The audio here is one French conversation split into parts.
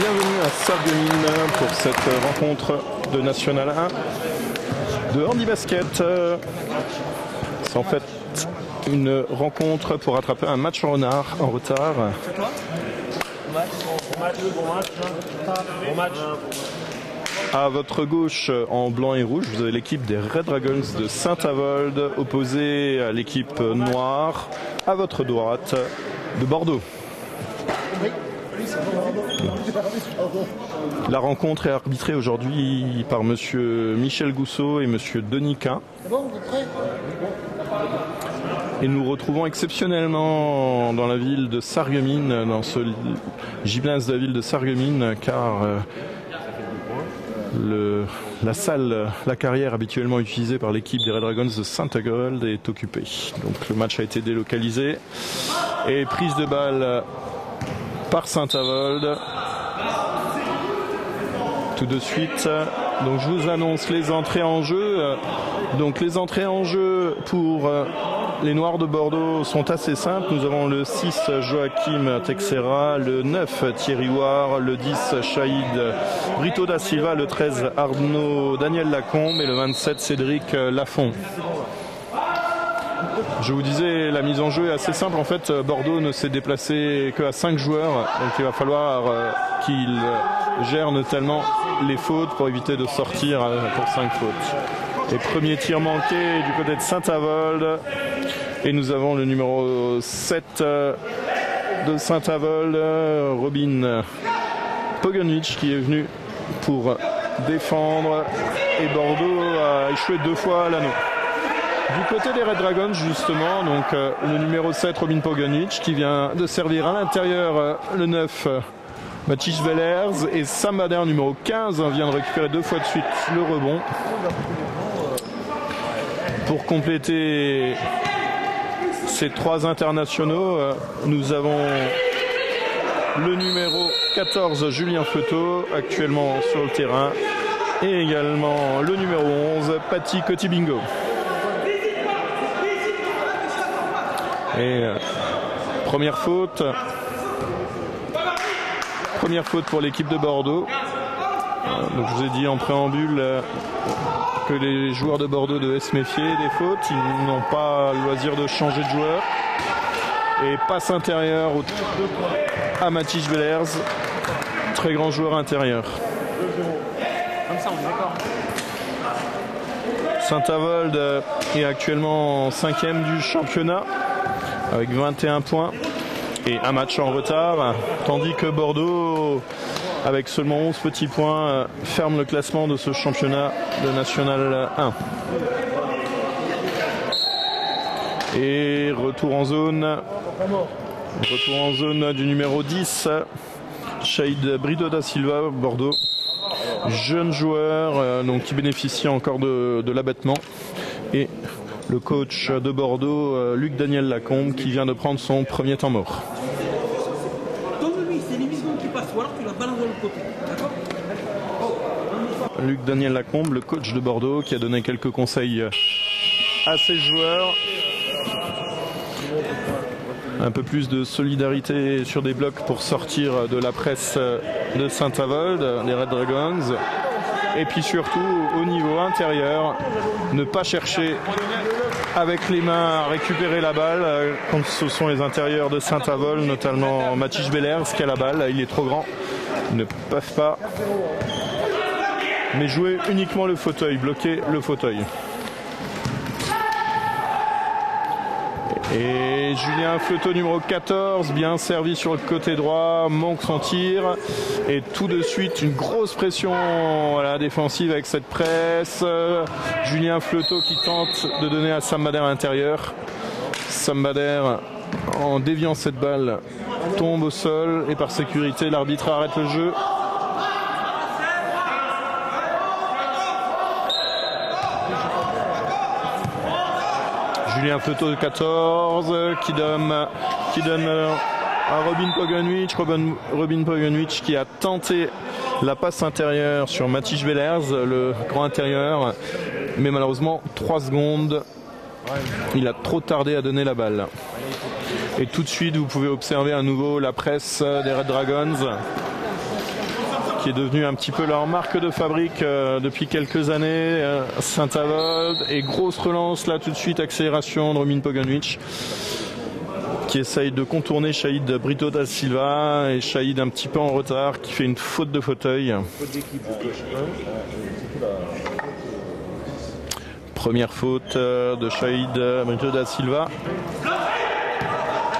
bienvenue à Sarreguemines pour cette rencontre de National 1 de handi basket. C'est en fait une rencontre pour rattraper un match en retard. À votre gauche, en blanc et rouge, vous avez l'équipe des Red Dragons de Saint-Avold, opposée à l'équipe noire, à votre droite, de Bordeaux. La rencontre est arbitrée aujourd'hui par monsieur Michel Gousseau et monsieur Denis Quin. Et nous retrouvons exceptionnellement dans la ville de Sarreguemines, dans ce gymnase de la ville de Sarreguemines, car la salle, la carrière habituellement utilisée par l'équipe des Red Dragons de Saint-Avold est occupée. Donc le match a été délocalisé et prise de balle par Saint-Avold. Tout de suite, donc je vous annonce les entrées en jeu. Donc les entrées en jeu pour les Noirs de Bordeaux sont assez simples. Nous avons le 6 Joachim Texera, le 9 Thierry Ouard, le 10 Shahid Brito da Silva, le 13 Arnaud Daniel Lacombe et le 27 Cédric Lafont. Je vous disais, la mise en jeu est assez simple. En fait, Bordeaux ne s'est déplacé qu'à 5 joueurs. Donc il va falloir qu'il gère notamment les fautes pour éviter de sortir pour 5 fautes. Et premier tir manqué du côté de Saint-Avold. Et nous avons le numéro 7 de Saint-Avold, Robin Pogonwitch, qui est venu pour défendre. Et Bordeaux a échoué 2 fois à l'anneau. Du côté des Red Dragons, justement, donc le numéro 7, Robin Pogonwitch, qui vient de servir à l'intérieur le 9, Mathis Vellers, et Sam Bader, numéro 15, vient de récupérer 2 fois de suite le rebond. Pour compléter ces 3 internationaux, nous avons le numéro 14, Julien Feuteau, actuellement sur le terrain, et également le numéro 11, Paty Cotibingo. Et première faute pour l'équipe de Bordeaux. Donc je vous ai dit en préambule que les joueurs de Bordeaux devaient se méfier des fautes. Ils n'ont pas le loisir de changer de joueur. Et passe intérieure à Mathis Vellers, très grand joueur intérieur. Saint-Avold est actuellement 5e du championnat avec 21 points et un match en retard, tandis que Bordeaux, avec seulement 11 petits points, ferme le classement de ce championnat de National 1. Et retour en zone du numéro 10, Shahid Brito da Silva, Bordeaux. Jeune joueur donc, qui bénéficie encore de l'abattement. Et le coach de Bordeaux, Luc Daniel Lacombe, qui vient de prendre son premier temps mort. Luc Daniel Lacombe, le coach de Bordeaux, qui a donné quelques conseils à ses joueurs. Un peu plus de solidarité sur des blocs pour sortir de la presse de Saint-Avold, des Red Dragons. Et puis surtout, au niveau intérieur, ne pas chercher avec les mains à récupérer la balle quand ce sont les intérieurs de Saint-Avold, notamment Mathis Vellers qui a la balle. Il est trop grand, ils ne peuvent pas. Mais jouer uniquement le fauteuil, bloquer le fauteuil. Et Julien Feuteau, numéro 14, bien servi sur le côté droit, manque son tir. Et tout de suite, une grosse pression défensive avec cette presse. Julien Feuteau qui tente de donner à Sam Bader à l'intérieur. Sam Bader, en déviant cette balle, tombe au sol. Et par sécurité, l'arbitre arrête le jeu. Julien Feuteau de 14 qui donne à Robin Pogonwitch. Robin Pogonwitch qui a tenté la passe intérieure sur Mathis Vellers, le grand intérieur. Mais malheureusement, 3 secondes. Il a trop tardé à donner la balle. Et tout de suite, vous pouvez observer à nouveau la presse des Red Dragons qui est devenu un petit peu leur marque de fabrique depuis quelques années, Saint-Avold, et grosse relance là tout de suite, accélération de Robin Poganovic qui essaye de contourner Shahid Brito da Silva, et Shahid un petit peu en retard qui fait une faute de fauteuil. Première faute de Shahid Brito da Silva.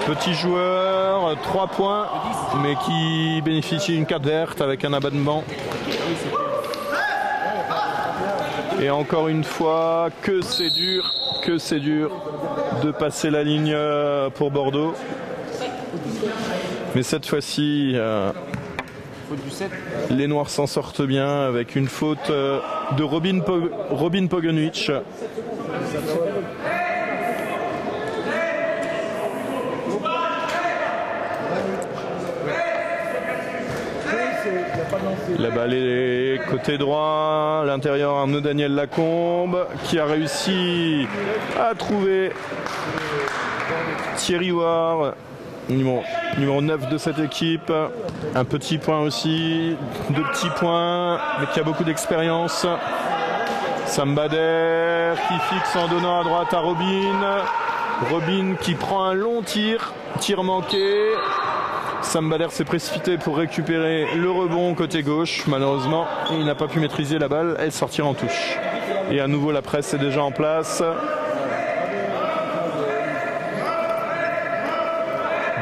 Petit joueur, 3 points, mais qui bénéficie d'une carte verte avec un abattement. Et encore une fois, que c'est dur de passer la ligne pour Bordeaux. Mais cette fois-ci, les Noirs s'en sortent bien avec une faute de Robin Poganovic. La balle est côté droit, à l'intérieur Arnaud Daniel Lacombe qui a réussi à trouver Thierry War, numéro 9 de cette équipe. Un petit point aussi, 2 petits points, mais qui a beaucoup d'expérience. Sam Bader qui fixe en donnant à droite à Robin. Robin qui prend un long tir manqué. Sam Bader s'est précipité pour récupérer le rebond côté gauche. Malheureusement, il n'a pas pu maîtriser la balle. Elle sortira en touche. Et à nouveau, la presse est déjà en place.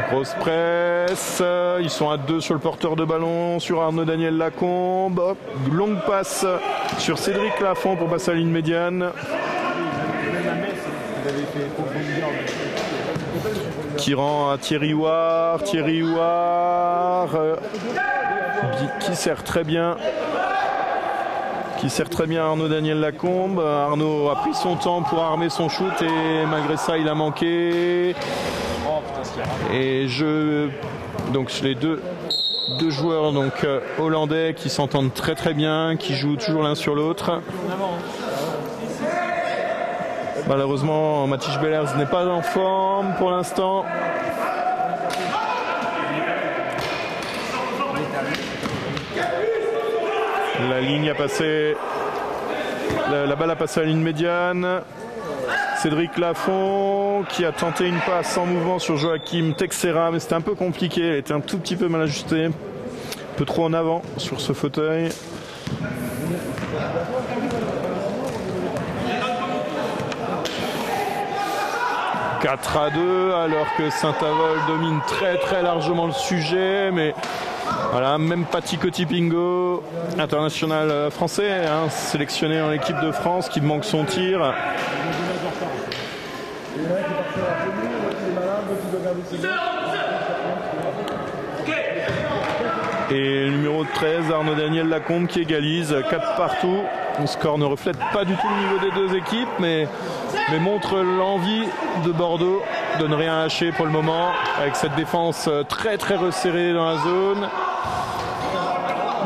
Grosse presse. Ils sont à 2 sur le porteur de ballon, sur Arnaud Daniel Lacombe. Hop, longue passe sur Cédric Lafont pour passer à la ligne médiane. Qui rend à Thierry War, qui sert très bien Arnaud Daniel Lacombe. Arnaud a pris son temps pour armer son shoot et malgré ça il a manqué. Et donc les deux joueurs donc hollandais qui s'entendent très très bien, qui jouent toujours l'un sur l'autre. Malheureusement, Matthijs Bellers n'est pas en forme pour l'instant. La ligne a passé, la balle a passé à la ligne médiane. Cédric Lafont qui a tenté une passe en mouvement sur Joachim Texera, mais c'était un peu compliqué, elle était un tout petit peu mal ajustée, un peu trop en avant sur ce fauteuil. « 4-2 alors que Saint-Avold domine très très largement le sujet, mais voilà, même Paty Coty-Pingo, international français, hein, sélectionné en équipe de France, qui manque son tir. Et le numéro 13, Arnaud Daniel Lacombe, qui égalise 4 partout. Le score ne reflète pas du tout le niveau des deux équipes, mais montre l'envie de Bordeaux de ne rien lâcher pour le moment, avec cette défense très très resserrée dans la zone.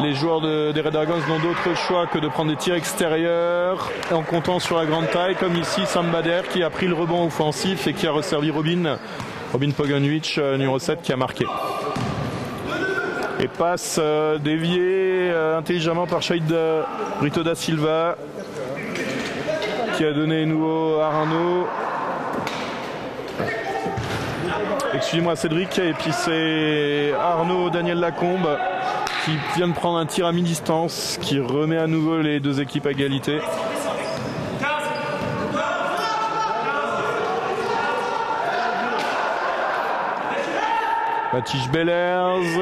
Les joueurs des Red Dragons n'ont d'autre choix que de prendre des tirs extérieurs en comptant sur la grande taille, comme ici Sam Bader qui a pris le rebond offensif et qui a resservi Robin Poganovic, numéro 7, qui a marqué. Et passe déviée intelligemment par Shahid Brito da Silva, qui a donné nouveau à Arnaud. Excusez-moi Cédric, et puis c'est Arnaud Daniel Lacombe qui vient de prendre un tir à mi-distance, qui remet à nouveau les deux équipes à égalité. Matthijs Bellers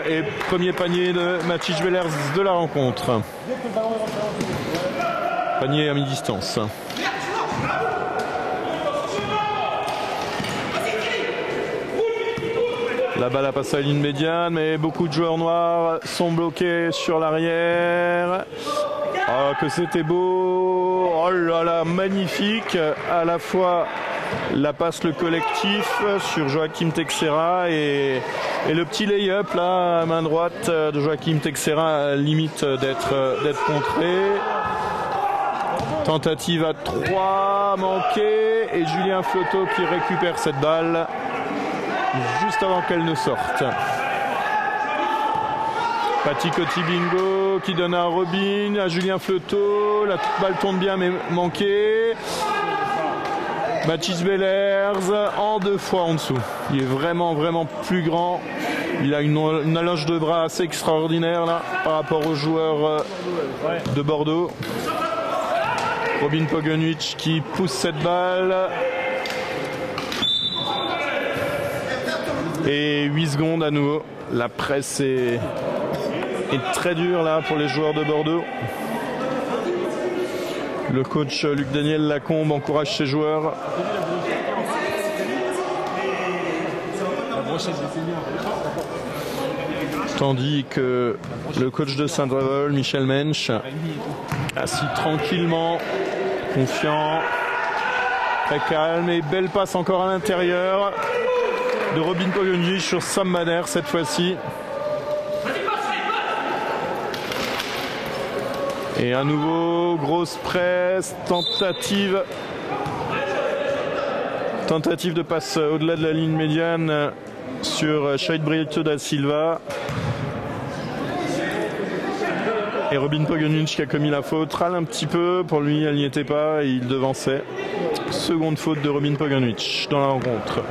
et premier panier de Matthijs Bellers de la rencontre. Panier à mi-distance. La balle a passé à la ligne médiane, mais beaucoup de joueurs noirs sont bloqués sur l'arrière. Oh, que c'était beau! Oh là là, magnifique! À la fois la passe, le collectif sur Joachim Texera et le petit lay-up là, à main droite de Joachim Texera, limite d'être contré. Tentative à 3 manquée et Julien Floto qui récupère cette balle juste avant qu'elle ne sorte. Paty Cotibingo qui donne à Robin, à Julien Fleuteau. La balle tourne bien mais manquée. Mathis Bellers en 2 fois en dessous. Il est vraiment plus grand. Il a une allonge de bras assez extraordinaire là par rapport aux joueurs de Bordeaux. Robin Pogoniewicz qui pousse cette balle. Et 8 secondes à nouveau. La presse est très dure là pour les joueurs de Bordeaux. Le coach Luc-Daniel Lacombe encourage ses joueurs. Tandis que le coach de Saint-Avold, Michel Mensch, assis tranquillement, confiant, très calme, et belle passe encore à l'intérieur de Robin Pogoniewicz sur Sam Bader cette fois-ci. Et à nouveau, grosse presse, tentative de passe au-delà de la ligne médiane sur Shade Brito da Silva. Et Robin Pogoniewicz qui a commis la faute, râle un petit peu, pour lui elle n'y était pas et il devançait. Seconde faute de Robin Pogoniewicz dans la rencontre.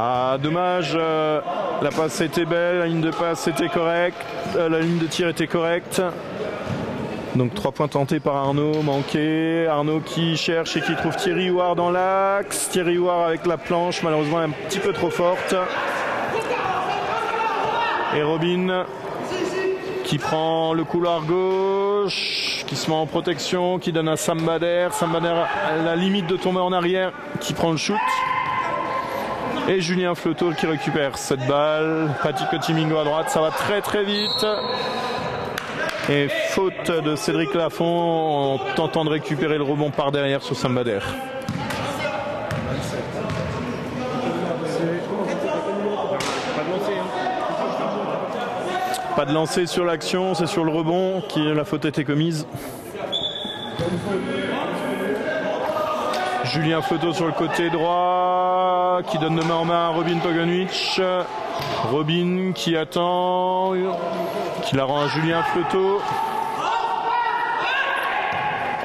Ah, dommage, la passe était belle, la ligne de passe était correcte, la ligne de tir était correcte. Donc 3 points tentés par Arnaud, manqués. Arnaud qui cherche et qui trouve Thierry Houard dans l'axe. Thierry Houard avec la planche, malheureusement un petit peu trop forte. Et Robin qui prend le couloir gauche, qui se met en protection, qui donne à Sam Bader. Sam Bader à la limite de tomber en arrière, qui prend le shoot. Et Julien Fleuteau qui récupère cette balle. Paty Cotibingo à droite, ça va très vite. Et faute de Cédric Lafont en tentant de récupérer le rebond par derrière sur Sam Bader. Pas de lancer sur l'action, c'est sur le rebond que la faute a été commise. Julien Fleuteau sur le côté droit qui donne de main en main à Robin Pogoniewicz. Robin qui attend, qui la rend à Julien Fleuteau.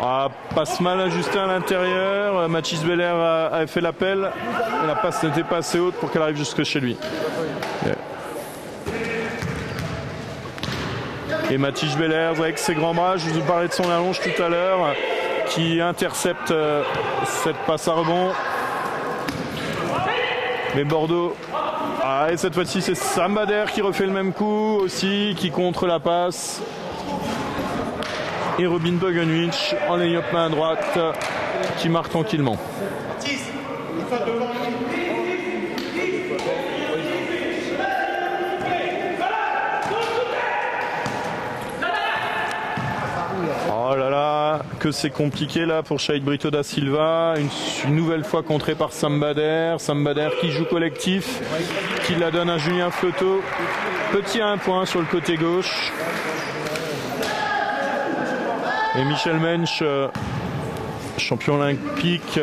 Ah, passe mal ajustée à l'intérieur. Mathis Bellers a fait l'appel. La passe n'était pas assez haute pour qu'elle arrive jusque chez lui. Et Mathis Bellers avec ses grands bras, je vous parlais de son allonge tout à l'heure, qui intercepte cette passe à rebond. Mais Bordeaux, et cette fois-ci c'est Sam Bader qui refait le même coup aussi, qui contre la passe. Et Robin Pogoniewicz en lay-up main droite qui marque tranquillement. Oh là là, que c'est compliqué là pour Shade Brito da Silva. Une nouvelle fois contré par Sam Bader. Sam Bader qui joue collectif, qui la donne à Julien Fleuteau. Petit à un point sur le côté gauche. Et Michel Mensch, champion olympique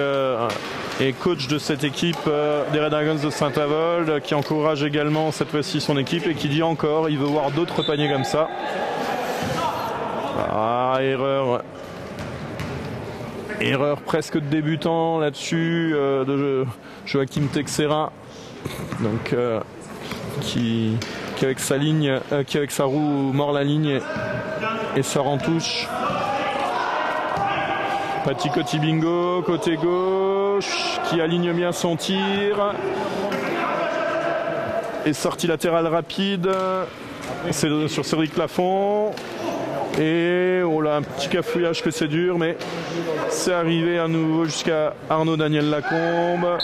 et coach de cette équipe des Red Dragons de Saint-Avold, qui encourage également cette fois-ci son équipe et qui dit encore il veut voir d'autres paniers comme ça. Ah, erreur presque de débutant là-dessus de Joachim Texera, donc qui avec sa ligne, qui avec sa roue mord la ligne et sort en touche. Paty Cotibingo côté gauche qui aligne bien son tir et sortie latérale rapide. C'est sur Cédric Lafont. Et oh là, un petit cafouillage que c'est dur, mais c'est arrivé à nouveau jusqu'à Arnaud Daniel Lacombe,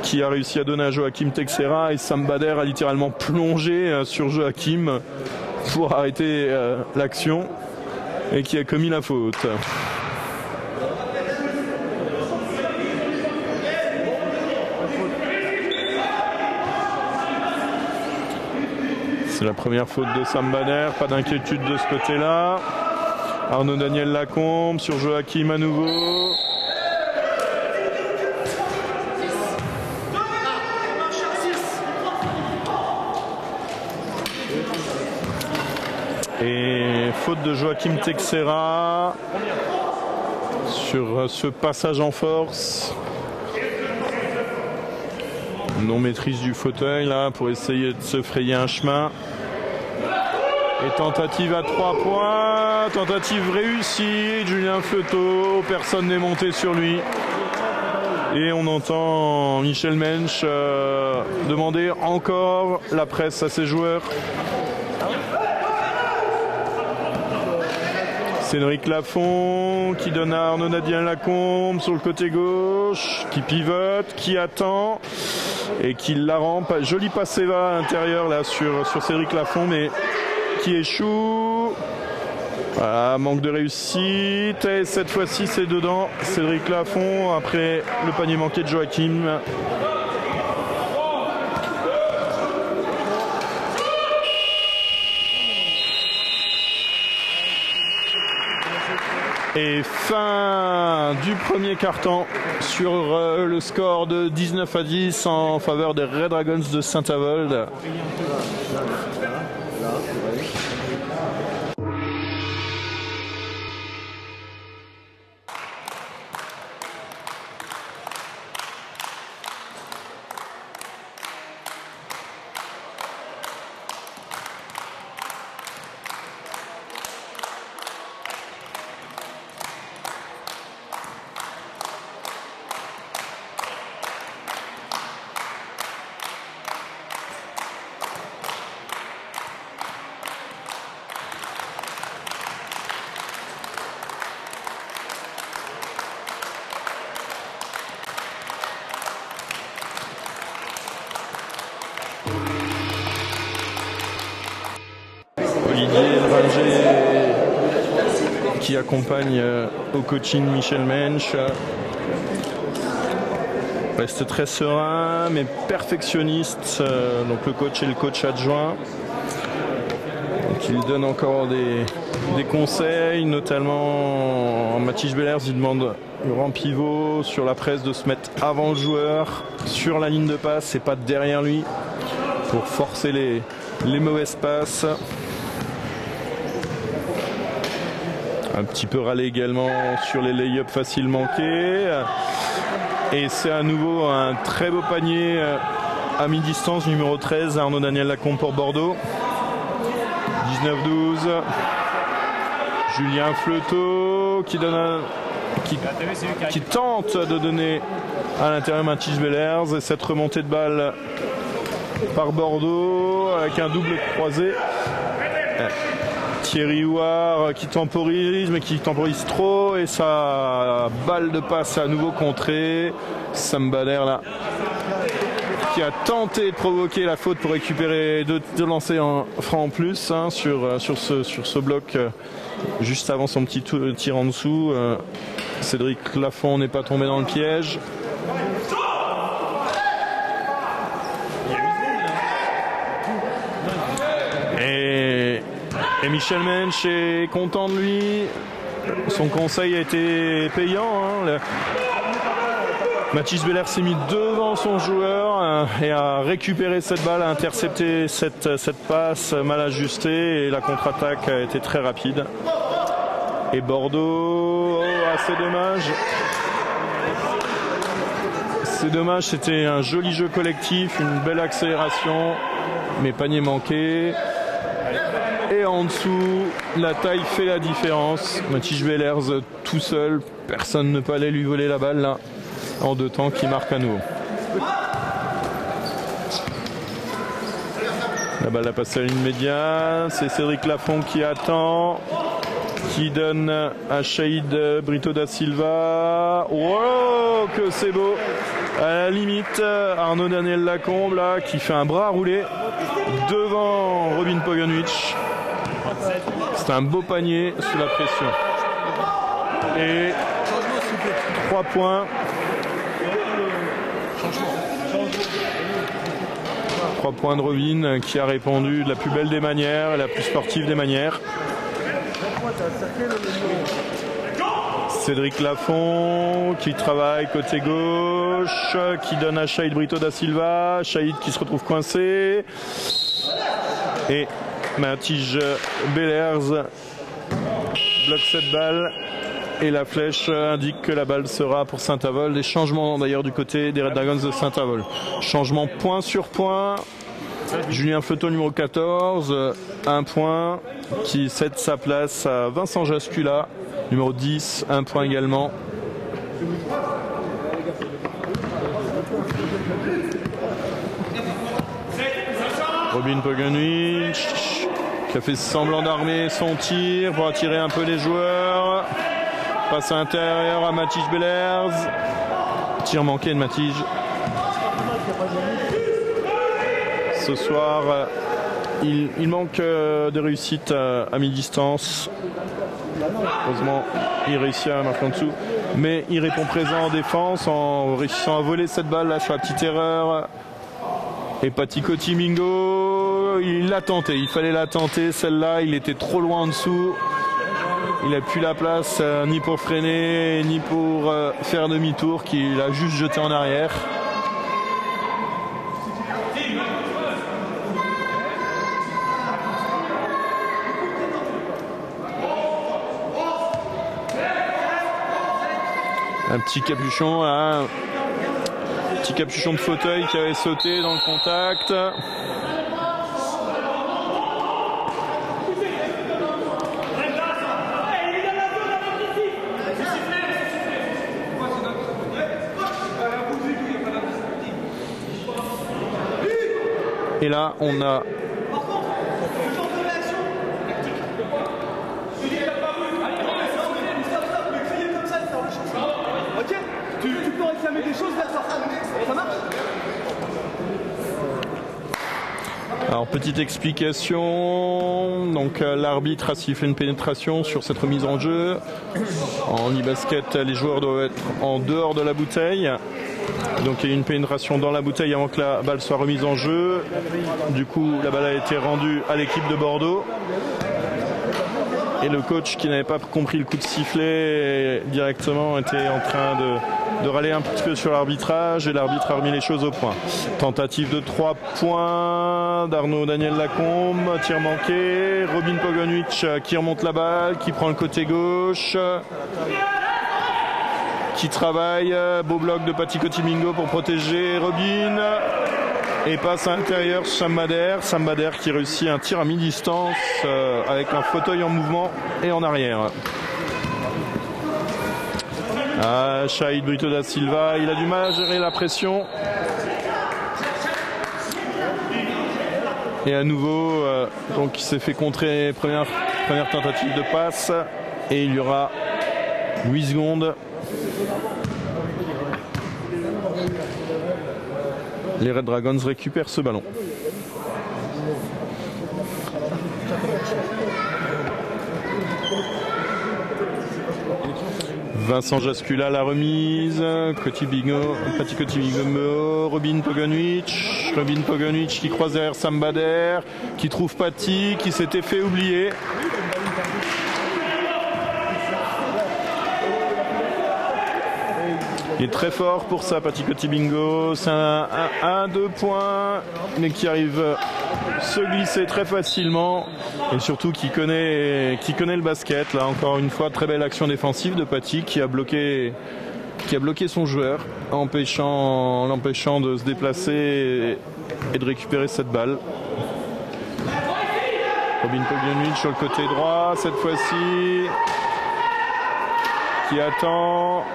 qui a réussi à donner à Joachim Texera, et Sam Bader a littéralement plongé sur Joachim pour arrêter l'action et qui a commis la faute. C'est la première faute de Sam Bader, pas d'inquiétude de ce côté-là. Arnaud Daniel Lacombe sur Joachim à nouveau. Et faute de Joachim Texera sur ce passage en force. Non maîtrise du fauteuil là pour essayer de se frayer un chemin. Et tentative à 3 points, tentative réussie, Julien Fleuteau, personne n'est monté sur lui. Et on entend Michel Mensch demander encore la presse à ses joueurs. Cédric Lafont qui donne à Arnaud Nadien-Lacombe sur le côté gauche, qui pivote, qui attend et qui la rampe. Joli passe-va à l'intérieur là sur Cédric Lafont, mais qui échoue. Voilà, manque de réussite. Et cette fois-ci, c'est dedans. Cédric Lafont après le panier manqué de Joachim. Et fin du premier quart-temps sur le score de 19-10 en faveur des Red Dragons de Saint-Avold. Olivier Dringer qui accompagne au coaching Michel Mensch. Reste très serein mais perfectionniste. Donc le coach et le coach adjoint. Donc il donne encore des conseils, notamment Mathis Bellers, il demande au grand pivot sur la presse de se mettre avant le joueur, sur la ligne de passe et pas derrière lui pour forcer les mauvaises passes. Un petit peu râlé également sur les lay-ups faciles manqués. Et c'est à nouveau un très beau panier à mi-distance, numéro 13, Arnaud Daniel-Lacombe pour Bordeaux. 19-12. Julien Fleuteau qui donne qui tente de donner à l'intérieur Mathis Bellers. Et cette remontée de balle par Bordeaux avec un double croisé. Thierry Houard qui temporise, mais qui temporise trop, et sa balle de passe à nouveau contrée. Sam Bader là qui a tenté de provoquer la faute pour récupérer deux lancers en franc en plus hein, sur ce bloc juste avant son petit tir en dessous. Cédric Lafont n'est pas tombé dans le piège. Et Michel Mensch est content de lui. Son conseil a été payant. Hein. Mathis Bellers s'est mis devant son joueur et a récupéré cette balle, a intercepté cette passe mal ajustée et la contre-attaque a été très rapide. Et Bordeaux, c'est dommage. C'est dommage, c'était un joli jeu collectif, une belle accélération, mais panier manqué. Et en dessous, la taille fait la différence. Mathis Bellers tout seul, personne ne peut aller lui voler la balle là, en deux temps, qui marque à nouveau. La balle a passé à la ligne médiane, c'est Cédric Lafont qui attend, qui donne à Shahid Brito da Silva. Oh, que c'est beau! À la limite, Arnaud Daniel-Lacombe là, qui fait un bras roulé devant Robin Poganovic. C'est un beau panier sous la pression. Et 3 points. 3 points de Robin qui a répondu de la plus belle des manières, la plus sportive des manières. Cédric Lafont qui travaille côté gauche, qui donne à Shahid Brito da Silva. Shahid qui se retrouve coincé. Et Mathis Bellers bloque cette balle et la flèche indique que la balle sera pour Saint-Avold. Des changements d'ailleurs du côté des Red Dragons de Saint-Avold. Changement point sur point. Julien Feuteau numéro 14, un point qui cède sa place à Vincent Jascula numéro 10, un point également. Robin Pogonic qui a fait semblant d'armer son tir pour attirer un peu les joueurs. Passe à l'intérieur à Mathis Bellers. Tir manqué de Mathis. Ce soir, il manque de réussite à mi-distance. Heureusement, il réussit à marquer en dessous. Mais il répond présent en défense en réussissant à voler cette balle là sur la petite erreur. Et Patiko Timingo, il l'a tenté, il fallait la tenter celle-là, il était trop loin en dessous. Il n'a plus la place ni pour freiner, ni pour faire demi-tour, qu'il a juste jeté en arrière. Un petit capuchon là. Petit capuchon de fauteuil qui avait sauté dans le contact. Et là, on a alors, petite explication, donc l'arbitre a sifflé une pénétration sur cette remise en jeu. En e-basket, les joueurs doivent être en dehors de la bouteille. Donc il y a eu une pénétration dans la bouteille avant que la balle soit remise en jeu. Du coup, la balle a été rendue à l'équipe de Bordeaux. Et le coach qui n'avait pas compris le coup de sifflet directement était en train de râler un petit peu sur l'arbitrage et l'arbitre a remis les choses au point. Tentative de 3 points d'Arnaud Daniel Lacombe, tir manqué, Robin Pogonic qui remonte la balle, qui prend le côté gauche, qui travaille, beau bloc de Patiko Timingo pour protéger Robin. Et passe à l'intérieur Sam Bader qui réussit un tir à mi-distance avec un fauteuil en mouvement et en arrière. Shahid Brito da Silva, il a du mal à gérer la pression. Et à nouveau, donc il s'est fait contrer première tentative de passe et il y aura 8 secondes. Les Red Dragons récupèrent ce ballon. Vincent Jascula la remise, Patiko Timingo, Robin Pogonic qui croise derrière Sam Bader, qui trouve Pati, qui s'était fait oublier. Il est très fort pour ça, Patiko Timingo. C'est un 2 points, mais qui arrive à se glisser très facilement et surtout qui connaît le basket. Là, encore une fois, très belle action défensive de Pati qui a bloqué son joueur, l'empêchant de se déplacer et de récupérer cette balle. Robin Pogonic sur le côté droit cette fois-ci, qui attend.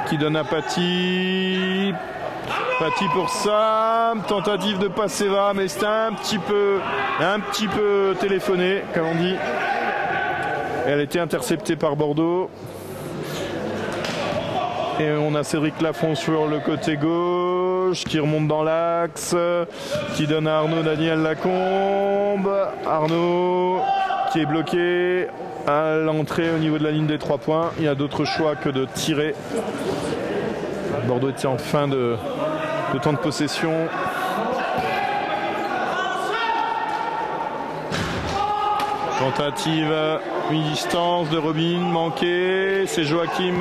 Qui donne à Pati pour ça, tentative de passe va, mais c'était un petit peu téléphoné, comme on dit. Elle a été interceptée par Bordeaux. Et on a Cédric Lafont sur le côté gauche, qui remonte dans l'axe, qui donne à Arnaud Daniel Lacombe. Arnaud qui est bloqué à l'entrée au niveau de la ligne des 3 points. Il y a d'autres choix que de tirer. Bordeaux était en fin de temps de possession. Tentative mi-distance de Robin manquée. C'est Joachim.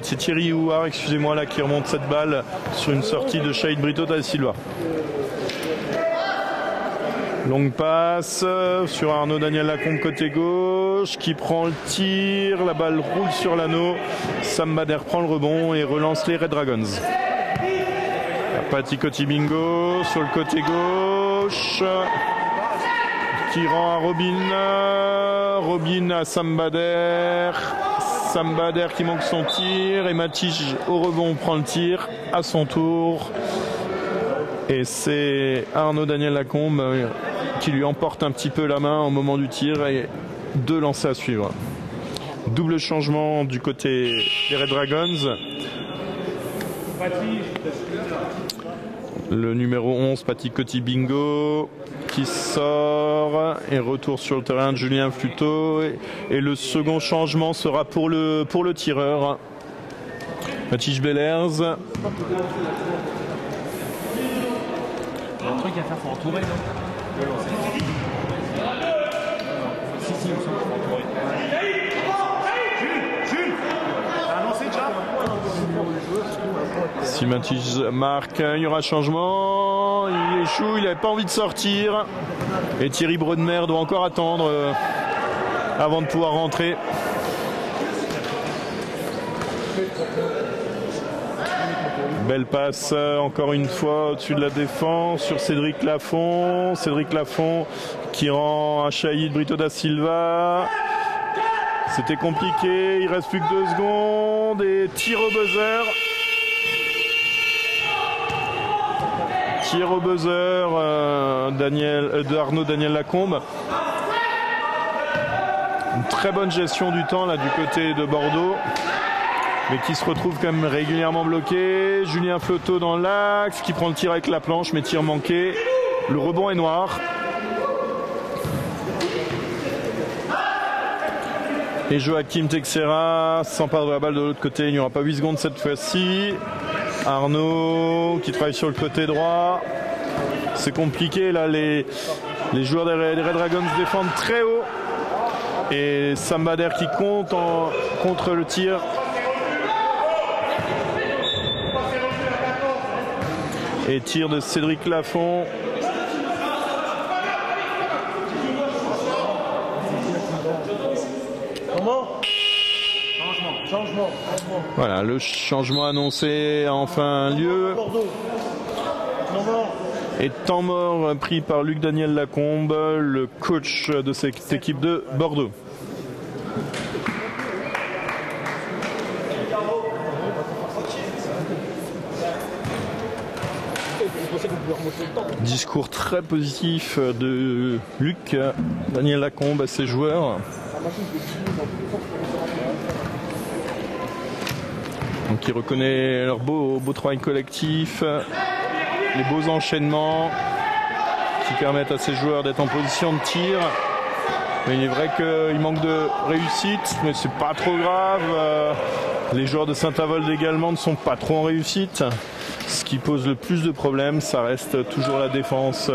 C'est Thierry Houard, excusez-moi, là qui remonte cette balle sur une sortie de Shahid Brito da Silva. Longue passe sur Arnaud Daniel Lacombe côté gauche qui prend le tir, la balle roule sur l'anneau, Sam Bader prend le rebond et relance les Red Dragons. Pati Kotibingo sur le côté gauche qui rend à Robin à Sam Bader qui manque son tir et Matij au rebond prend le tir à son tour et c'est Arnaud Daniel Lacombe qui lui emporte un petit peu la main au moment du tir et 2 lancers à suivre. Double changement du côté des Red Dragons. Le numéro 11 Pati Kotibingo qui sort et retour sur le terrain de Julien Fluteau et le second changement sera pour le tireur Matij Bellers. Un truc à faire pour entourer, non? Si Matij marque, il y aura changement. Il échoue, il n'avait pas envie de sortir. Et Thierry Brodmer doit encore attendre avant de pouvoir rentrer. Belle passe encore une fois au-dessus de la défense sur Cédric Lafont. Cédric Lafont qui rend à Chaïd Brito da Silva. C'était compliqué, il reste plus que 2 secondes et tir au buzzer. Tir au buzzer d'Arnaud Daniel Lacombe. Une très bonne gestion du temps là du côté de Bordeaux, mais qui se retrouve quand même régulièrement bloqué. Julien Fluteau dans l'axe qui prend le tir avec la planche, mais tir manqué. Le rebond est noir. Et Joachim Texera s'empare de la balle de l'autre côté. Il n'y aura pas 8 secondes cette fois-ci. Arnaud qui travaille sur le côté droit. C'est compliqué là. Les joueurs des Red Dragons défendent très haut. Et Sam Bader qui compte contre le tir. Et tir de Cédric Lafont. Voilà, le changement annoncé a enfin lieu. Et temps mort pris par Luc Daniel Lacombe, le coach de cette équipe de Bordeaux. Discours très positif de Luc Daniel Lacombe à ses joueurs. Donc il reconnaît leur beau travail collectif, les beaux enchaînements qui permettent à ces joueurs d'être en position de tir. Mais il est vrai qu'il manque de réussite, mais c'est pas trop grave. Les joueurs de Saint-Avold également ne sont pas trop en réussite. Ce qui pose le plus de problèmes, ça reste toujours la défense,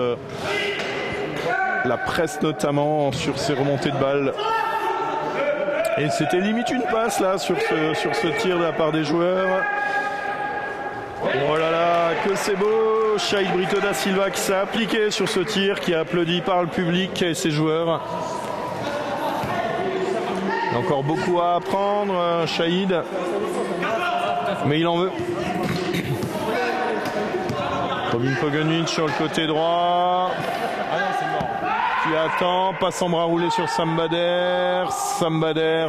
la presse notamment sur ces remontées de balles. Et c'était limite une passe là sur ce tir de la part des joueurs. Oh là là, que c'est beau! Chaïd Brito da Silva qui s'est appliqué sur ce tir, qui est applaudi par le public et ses joueurs. Il y a encore beaucoup à apprendre, Chaïd, mais il en veut. Robin Pogonic sur le côté droit. Qui attend, passe en bras roulé sur Sam Bader. Sam Bader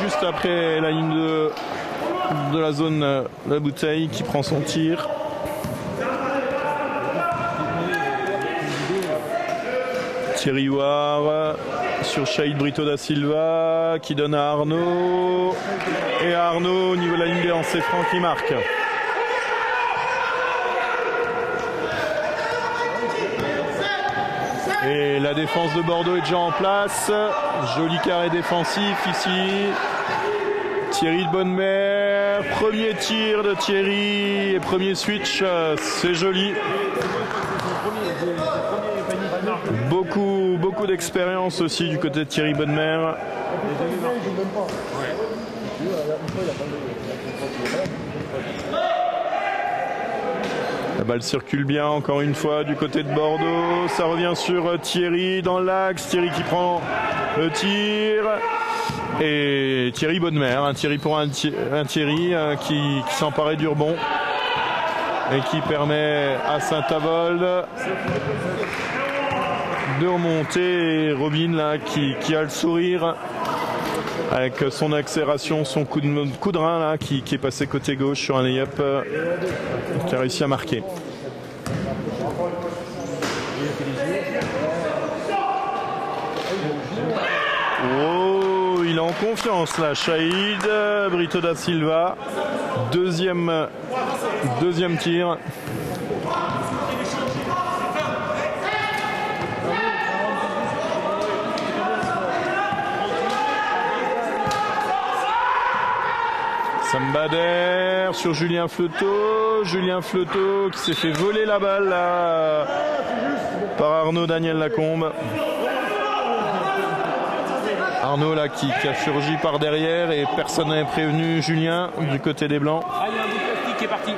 juste après la ligne de la zone de la bouteille qui prend son tir. Thierry Huard sur Chaïd Brito da Silva qui donne à Arnaud. Et Arnaud au niveau de la ligne des lancers francs qui marque. Et la défense de Bordeaux est déjà en place. Joli carré défensif ici. Thierry de Bonnemer. Premier tir de Thierry et premier switch. C'est joli. Beaucoup d'expérience aussi du côté de Thierry Bonnemer. La balle circule bien encore une fois du côté de Bordeaux. Ça revient sur Thierry dans l'axe. Thierry qui prend le tir. Et Thierry Bonnemer. Un Thierry pour un Thierry qui s'emparait du rebond. Et qui permet à Saint-Avold de remonter. Et Robin là qui a le sourire. Avec son accélération, son coup de rein là, qui est passé côté gauche sur un lay-up qui a réussi à marquer. Oh, il est en confiance là, Shahid Brito da Silva. Deuxième tir. Sambader sur Julien Fleuteau. Julien Fleuteau qui s'est fait voler la balle là, par Arnaud Daniel Lacombe. Arnaud là qui a surgi par derrière et personne n'avait prévenu Julien du côté des Blancs. Ah, il y a un bout de plastique qui est parti.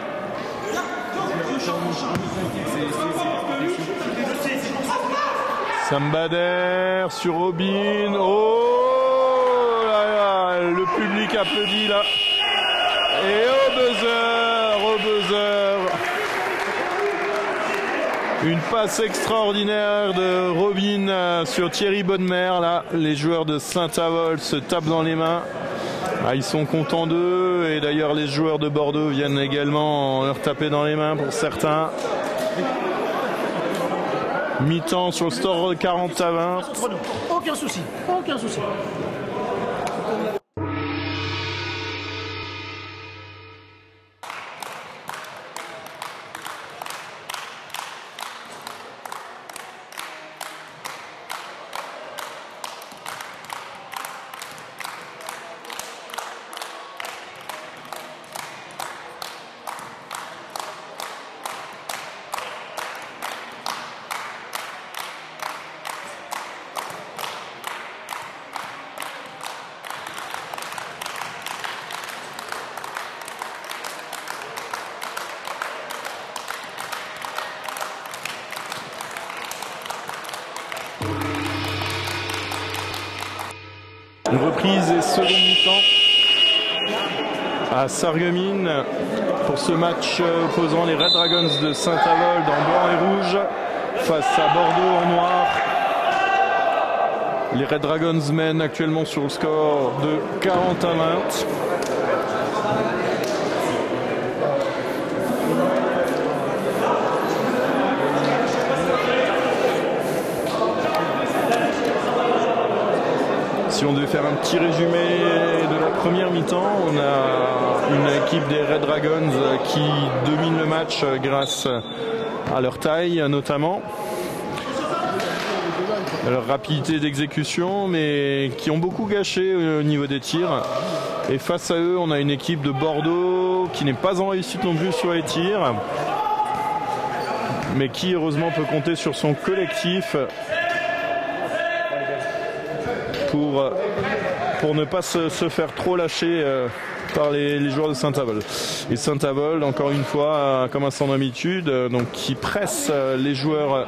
Sambader sur Robin. Oh là là, le public applaudit là. Et au buzzer, une passe extraordinaire de Robin sur Thierry Bonnemer. Là, les joueurs de Saint-Avold se tapent dans les mains. Ah, ils sont contents d'eux et d'ailleurs les joueurs de Bordeaux viennent également leur taper dans les mains pour certains. Mi-temps sur le score 40-20. Aucun souci, aucun souci. Une reprise et seconde mi-temps à Sarreguemines pour ce match opposant les Red Dragons de Saint-Avold en blanc et rouge face à Bordeaux en noir. Les Red Dragons mènent actuellement sur le score de 40-20. Si on devait faire un petit résumé de la première mi-temps, on a une équipe des Red Dragons qui domine le match grâce à leur taille notamment, à leur rapidité d'exécution, mais qui ont beaucoup gâché au niveau des tirs. Et face à eux, on a une équipe de Bordeaux qui n'est pas en réussite non plus sur les tirs, mais qui heureusement peut compter sur son collectif pour ne pas se faire trop lâcher par les joueurs de Saint-Avold. Et Saint-Avold, encore une fois, comme à son habitude, donc qui presse les joueurs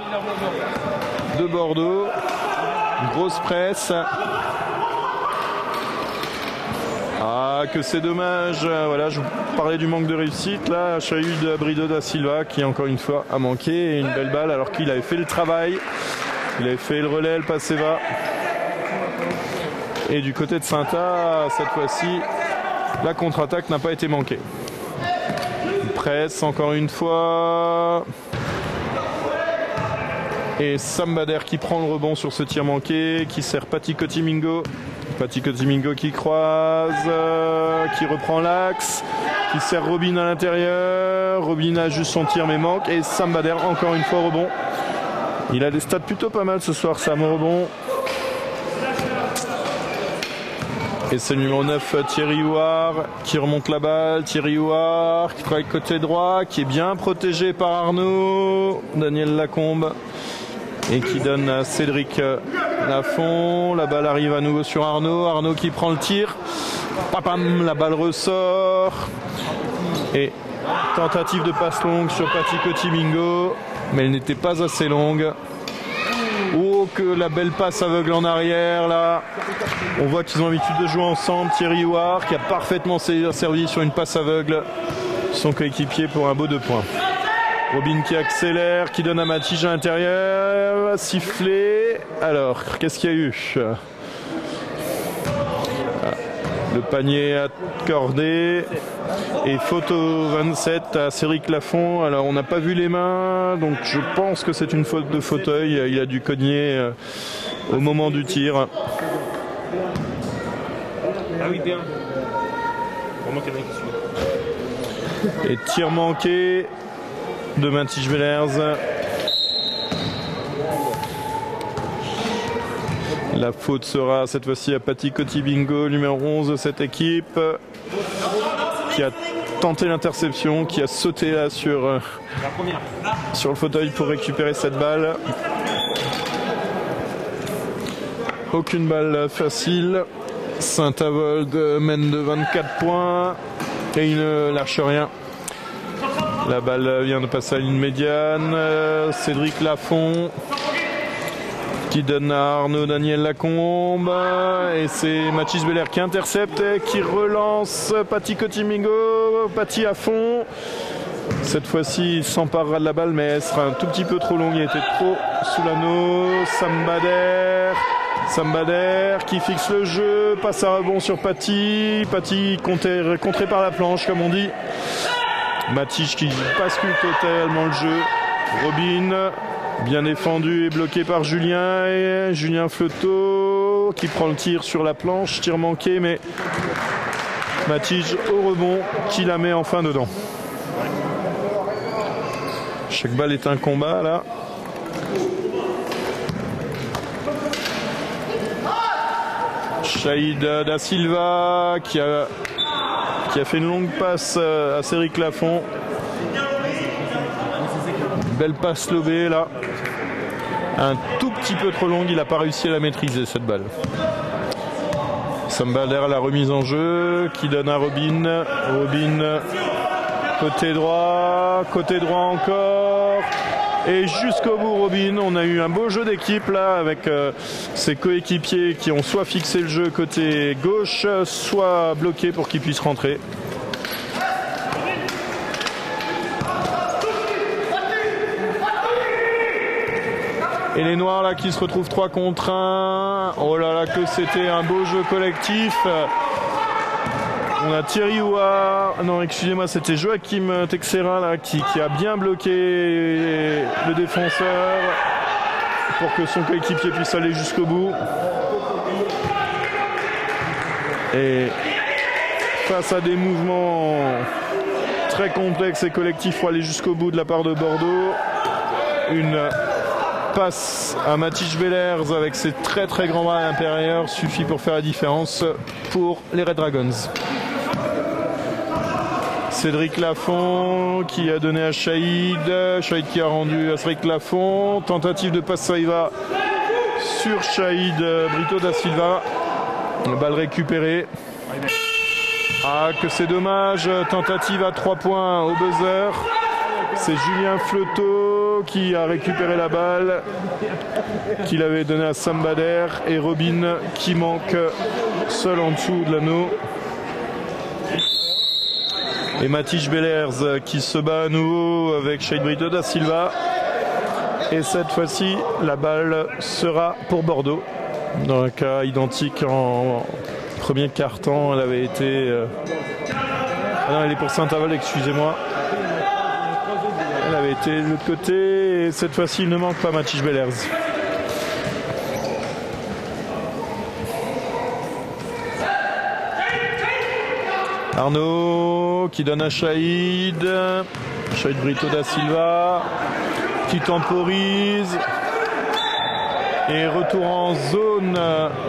de Bordeaux. Grosse presse. Ah, que c'est dommage. Voilà, je vous parlais du manque de réussite. Là, Shahid Brito da Silva qui, encore une fois, a manqué une belle balle alors qu'il avait fait le travail. Il avait fait le relais, le passé va. Et du côté de Saint-A, cette fois-ci, la contre-attaque n'a pas été manquée. Presse encore une fois. Et Sambader qui prend le rebond sur ce tir manqué, qui sert Pati Kotimingo. Pati Kotimingo qui croise, qui reprend l'axe, qui sert Robin à l'intérieur. Robin a juste son tir mais manque. Et Sambader encore une fois au rebond. Il a des stats plutôt pas mal ce soir, Sam au rebond. Et c'est le numéro 9, Thierry Houard, qui remonte la balle. Thierry Houard, qui travaille côté droit, qui est bien protégé par Arnaud Daniel Lacombe. Et qui donne à Cédric Lafont. La balle arrive à nouveau sur Arnaud. Arnaud qui prend le tir. Papam, la balle ressort. Et Tentative de passe longue sur Patty Coty-Mingo, mais elle n'était pas assez longue. Oh, que la belle passe aveugle en arrière là. On voit qu'ils ont l'habitude de jouer ensemble. Thierry Huard qui a parfaitement servi sur une passe aveugle son coéquipier pour un beau 2 points. Robin qui accélère, qui donne à Matige à l'intérieur, sifflé. Alors, qu'est-ce qu'il y a eu? Le panier accordé et photo 27 à Cédric Lafont. Alors on n'a pas vu les mains, donc je pense que c'est une faute de fauteuil. Il a dû cogner au moment du tir. Ah oui, bien. Vraiment qu'il y en a qui suit. Et tir manqué de Matige Bellers. La faute sera cette fois-ci à Patty Coty-Mingo, numéro 11 de cette équipe, qui a tenté l'interception, qui a sauté là sur le fauteuil pour récupérer cette balle. Aucune balle facile. Saint-Avold mène de 24 points et il ne lâche rien. La balle vient de passer à la ligne médiane. Cédric Lafont qui donne à Arnaud Daniel Lacombe et c'est Mathis Belair qui intercepte et qui relance Patty Coty-Mingo. Patty à fond. Cette fois-ci il s'emparera de la balle mais elle sera un tout petit peu trop longue, il était trop sous l'anneau. Sambader qui fixe le jeu, passe à rebond sur Patty. Patty contré par la planche comme on dit. Matige qui bascule totalement le jeu. Robin bien défendu et bloqué par Julien. Et Julien Fleuteau qui prend le tir sur la planche. Tir manqué mais Matige au rebond qui la met enfin dedans. Chaque balle est un combat là. Shahid Da Silva qui a fait une longue passe à Cédric Lafont. Belle passe lobée là. Un tout petit peu trop longue, il n'a pas réussi à la maîtriser cette balle. Sambader à la remise en jeu qui donne à Robin. Robin côté droit encore. Et jusqu'au bout Robin, on a eu un beau jeu d'équipe là avec ses coéquipiers qui ont soit fixé le jeu côté gauche, soit bloqué pour qu'il puisse rentrer. Et les Noirs là qui se retrouvent 3 contre 1. Oh là là que c'était un beau jeu collectif. On a Thierry Huard, non excusez-moi c'était Joachim Texeira là qui a bien bloqué le défenseur pour que son coéquipier puisse aller jusqu'au bout. Et face à des mouvements très complexes et collectifs pour aller jusqu'au bout de la part de Bordeaux, une passe à Mathis Bellers avec ses très très grands bras à l'intérieur suffit pour faire la différence pour les Red Dragons. Cédric Lafont qui a donné à Shahid qui a rendu à Cédric Lafont. Tentative de passe Saïva sur Shahid Brito da Silva. Balle récupérée. Ah que c'est dommage. Tentative à 3 points au buzzer. C'est Julien Fleuteau qui a récupéré la balle, qu'il avait donnée à Sambader, et Robin qui manque seul en dessous de l'anneau. Et Mathis Bellers qui se bat à nouveau avec Shahid Brito da Silva. Et cette fois-ci, la balle sera pour Bordeaux. Dans un cas identique en premier quart-temps, elle avait été... Ah non, elle est pour Saint-Avold, excusez-moi. Elle avait été de l'autre côté. Et cette fois-ci, il ne manque pas Mathis Bellers. Arnaud qui donne à Shahid Brito da Silva qui temporise et retour en zone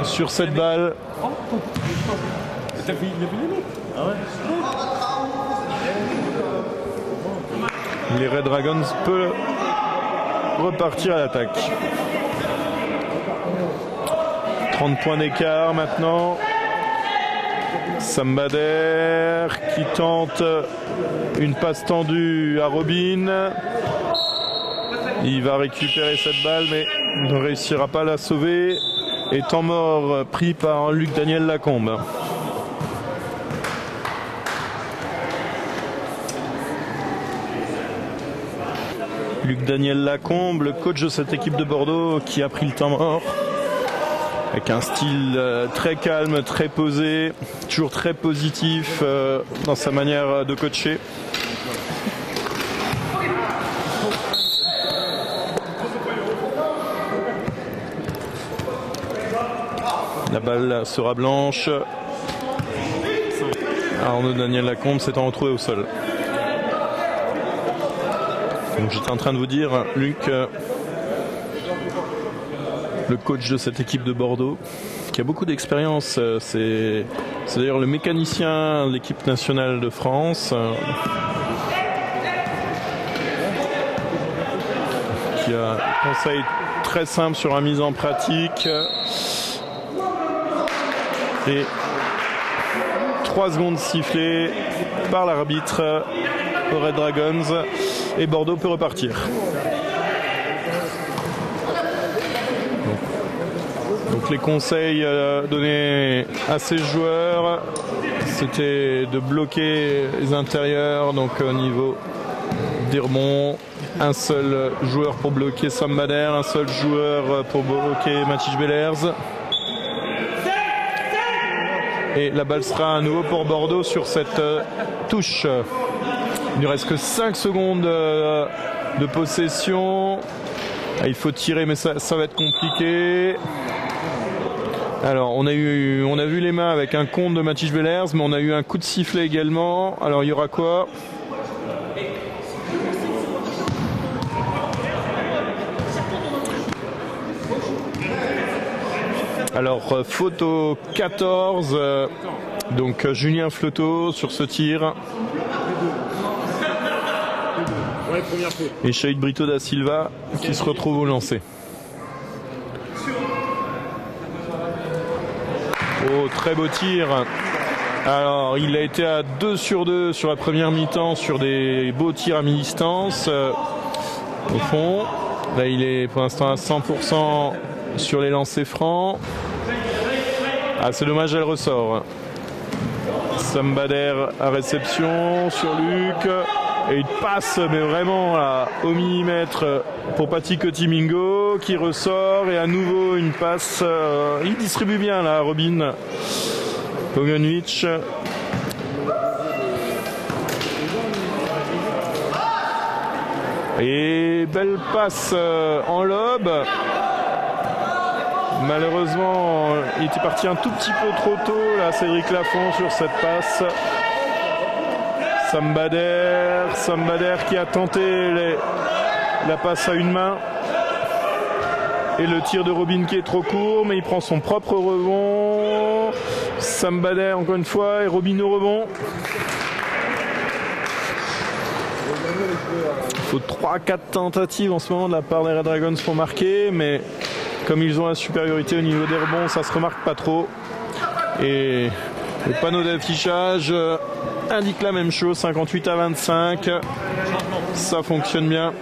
sur cette balle. Les Red Dragons peuvent repartir à l'attaque. 30 points d'écart maintenant. Sambader qui tente une passe tendue à Robin. Il va récupérer cette balle mais ne réussira pas à la sauver. Et temps mort pris par Luc Daniel Lacombe. Luc Daniel Lacombe, le coach de cette équipe de Bordeaux qui a pris le temps mort. Avec un style très calme, très posé, toujours très positif dans sa manière de coacher. La balle sera blanche. Arnaud Daniel Lacombe s'est retrouvé au sol. Donc j'étais en train de vous dire, Luc, le coach de cette équipe de Bordeaux, qui a beaucoup d'expérience, c'est d'ailleurs le mécanicien de l'équipe nationale de France, qui a un conseil très simple sur la mise en pratique. Et 3 secondes sifflées par l'arbitre aux Red Dragons et Bordeaux peut repartir. Donc les conseils donnés à ces joueurs, c'était de bloquer les intérieurs, donc au niveau des rebonds, un seul joueur pour bloquer Sambader, un seul joueur pour bloquer Mathis Bellers. Et la balle sera à nouveau pour Bordeaux sur cette touche. Il ne reste que 5 secondes de possession. Il faut tirer mais ça va être compliqué. Alors on a vu les mains avec un compte de Mathis Bellers, mais on a eu un coup de sifflet également. Alors il y aura quoi? Alors photo 14, donc Julien Flotteau sur ce tir. Et Shahid Brito da Silva qui se retrouve au lancer. Oh, très beau tir. Alors il a été à 2 sur 2 sur la première mi-temps sur des beaux tirs à mi-distance. Au fond, là il est pour l'instant à 100% sur les lancers francs. Ah, c'est dommage, elle ressort. Sambader à réception sur Luc. Et il passe, mais vraiment là, au millimètre pour Pati Cotimingo qui ressort. Et à nouveau une passe. Il distribue bien là, Robin Pogoniewicz. Et belle passe en lob. Malheureusement, il était parti un tout petit peu trop tôt, là, Cédric Lafont sur cette passe. Sambader qui a tenté la passe à une main. Et le tir de Robin qui est trop court, mais il prend son propre rebond. Sambader encore une fois et Robin au rebond. Il faut 3-4 tentatives en ce moment de la part des Red Dragons pour marquer, mais comme ils ont la supériorité au niveau des rebonds, ça se remarque pas trop. Et le panneau d'affichage indique la même chose, 58-25. Ça fonctionne bien.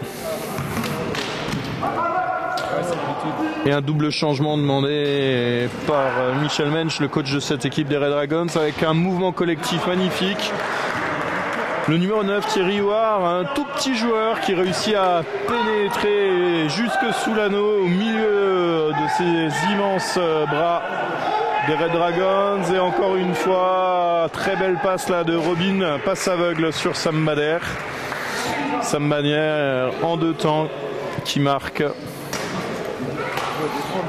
Et un double changement demandé par Michel Mensch, le coach de cette équipe des Red Dragons, avec un mouvement collectif magnifique. Le numéro 9, Thierry Ouard, un tout petit joueur qui réussit à pénétrer jusque sous l'anneau au milieu de ces immenses bras des Red Dragons. Et encore une fois, très belle passe là de Robin, passe aveugle sur Sambader. Sambader en 2 temps qui marque.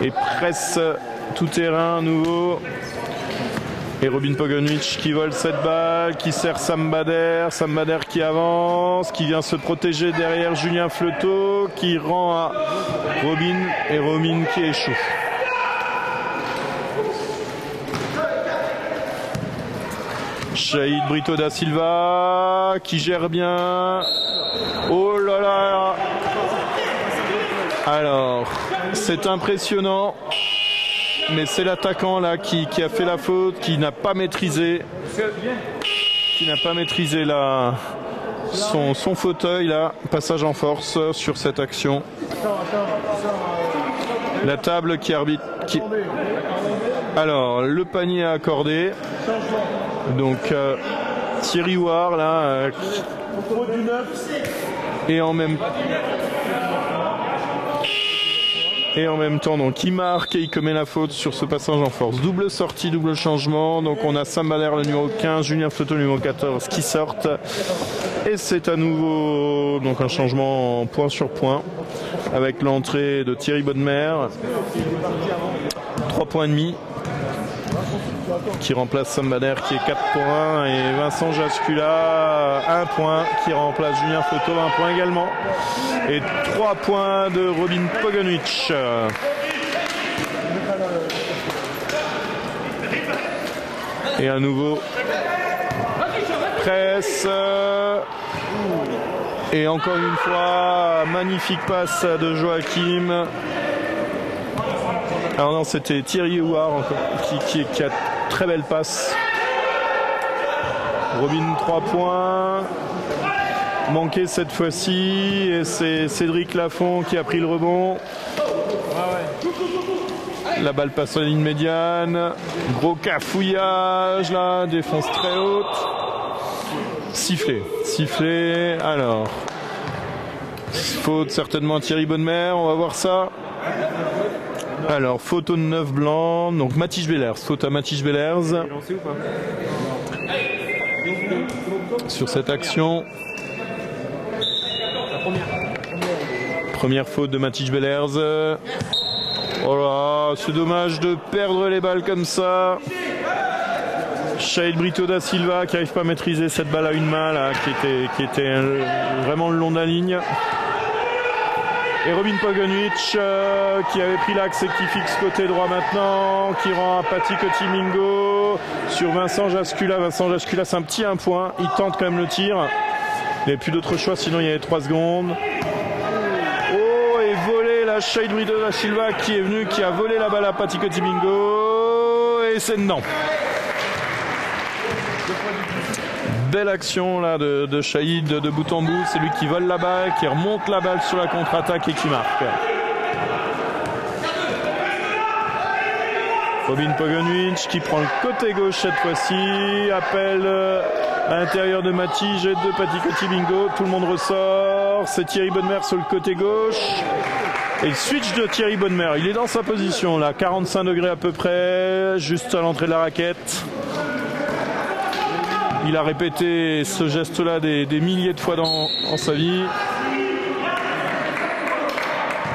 Et presse tout terrain à nouveau. Et Robin Pogoniewicz qui vole cette balle, qui sert Sambader qui avance, qui vient se protéger derrière Julien Flotteau, qui rend à Robin et Robin qui échoue. Shahid Brito da Silva qui gère bien. Oh là là. Alors, c'est impressionnant. mais c'est l'attaquant là qui a fait la faute, qui n'a pas maîtrisé son fauteuil là. Passage en force sur cette action. La table qui arbitre. Alors le panier à accorder. Donc Thierry Houard là et en même temps donc il marque et il commet la faute sur ce passage en force. Double sortie, double changement. Donc on a Sam Bader le numéro 15, Julien Flotteau le numéro 14 qui sortent. Et c'est à nouveau donc un changement en point sur point avec l'entrée de Thierry Bodmer. 3 points et demi. Qui remplace Sam Bader qui est 4 points et Vincent Jascula 1 point qui remplace Julien Flotteau 1 point également et 3 points de Robin Pogonic. Et à nouveau presse et encore une fois magnifique passe de Joachim. Alors non, c'était Thierry Houard qui a très belle passe. Robin 3 points. Manqué cette fois-ci. Et c'est Cédric Lafont qui a pris le rebond. La balle passe à la ligne médiane. Gros cafouillage là. Défense très haute. Sifflé. Alors. Faute certainement à Thierry Bodmer. On va voir ça. Alors, faute au 9 blanc, donc Mathis Bellers, faute à Mathis Bellers sur cette action. Première faute de Mathis Bellers. Oh là, c'est dommage de perdre les balles comme ça. Shade Brito da Silva qui n'arrive pas à maîtriser cette balle à une main là, qui était vraiment le long de la ligne. Et Robin Pogonic qui avait pris l'axe et qui fixe côté droit maintenant, qui rend à Pati Cotimingo sur Vincent Jascula. Vincent Jascula, c'est un petit 1 point. Il tente quand même le tir. Il n'y avait plus d'autre choix, sinon il y avait 3 secondes. Oh, et volé la Shade Brito da Silva qui est venu, qui a volé la balle à Pati Cotimingo. Et c'est dedans. Belle action là de Shahid de bout en bout, c'est lui qui vole la balle, qui remonte la balle sur la contre-attaque et qui marque. Robin Pogonic qui prend le côté gauche cette fois-ci, appelle à l'intérieur de Mathis et de Pati Cotimingo, tout le monde ressort, c'est Thierry Bodmer sur le côté gauche. Et le switch de Thierry Bodmer, il est dans sa position là, 45 degrés à peu près, juste à l'entrée de la raquette. Il a répété ce geste-là des milliers de fois dans sa vie.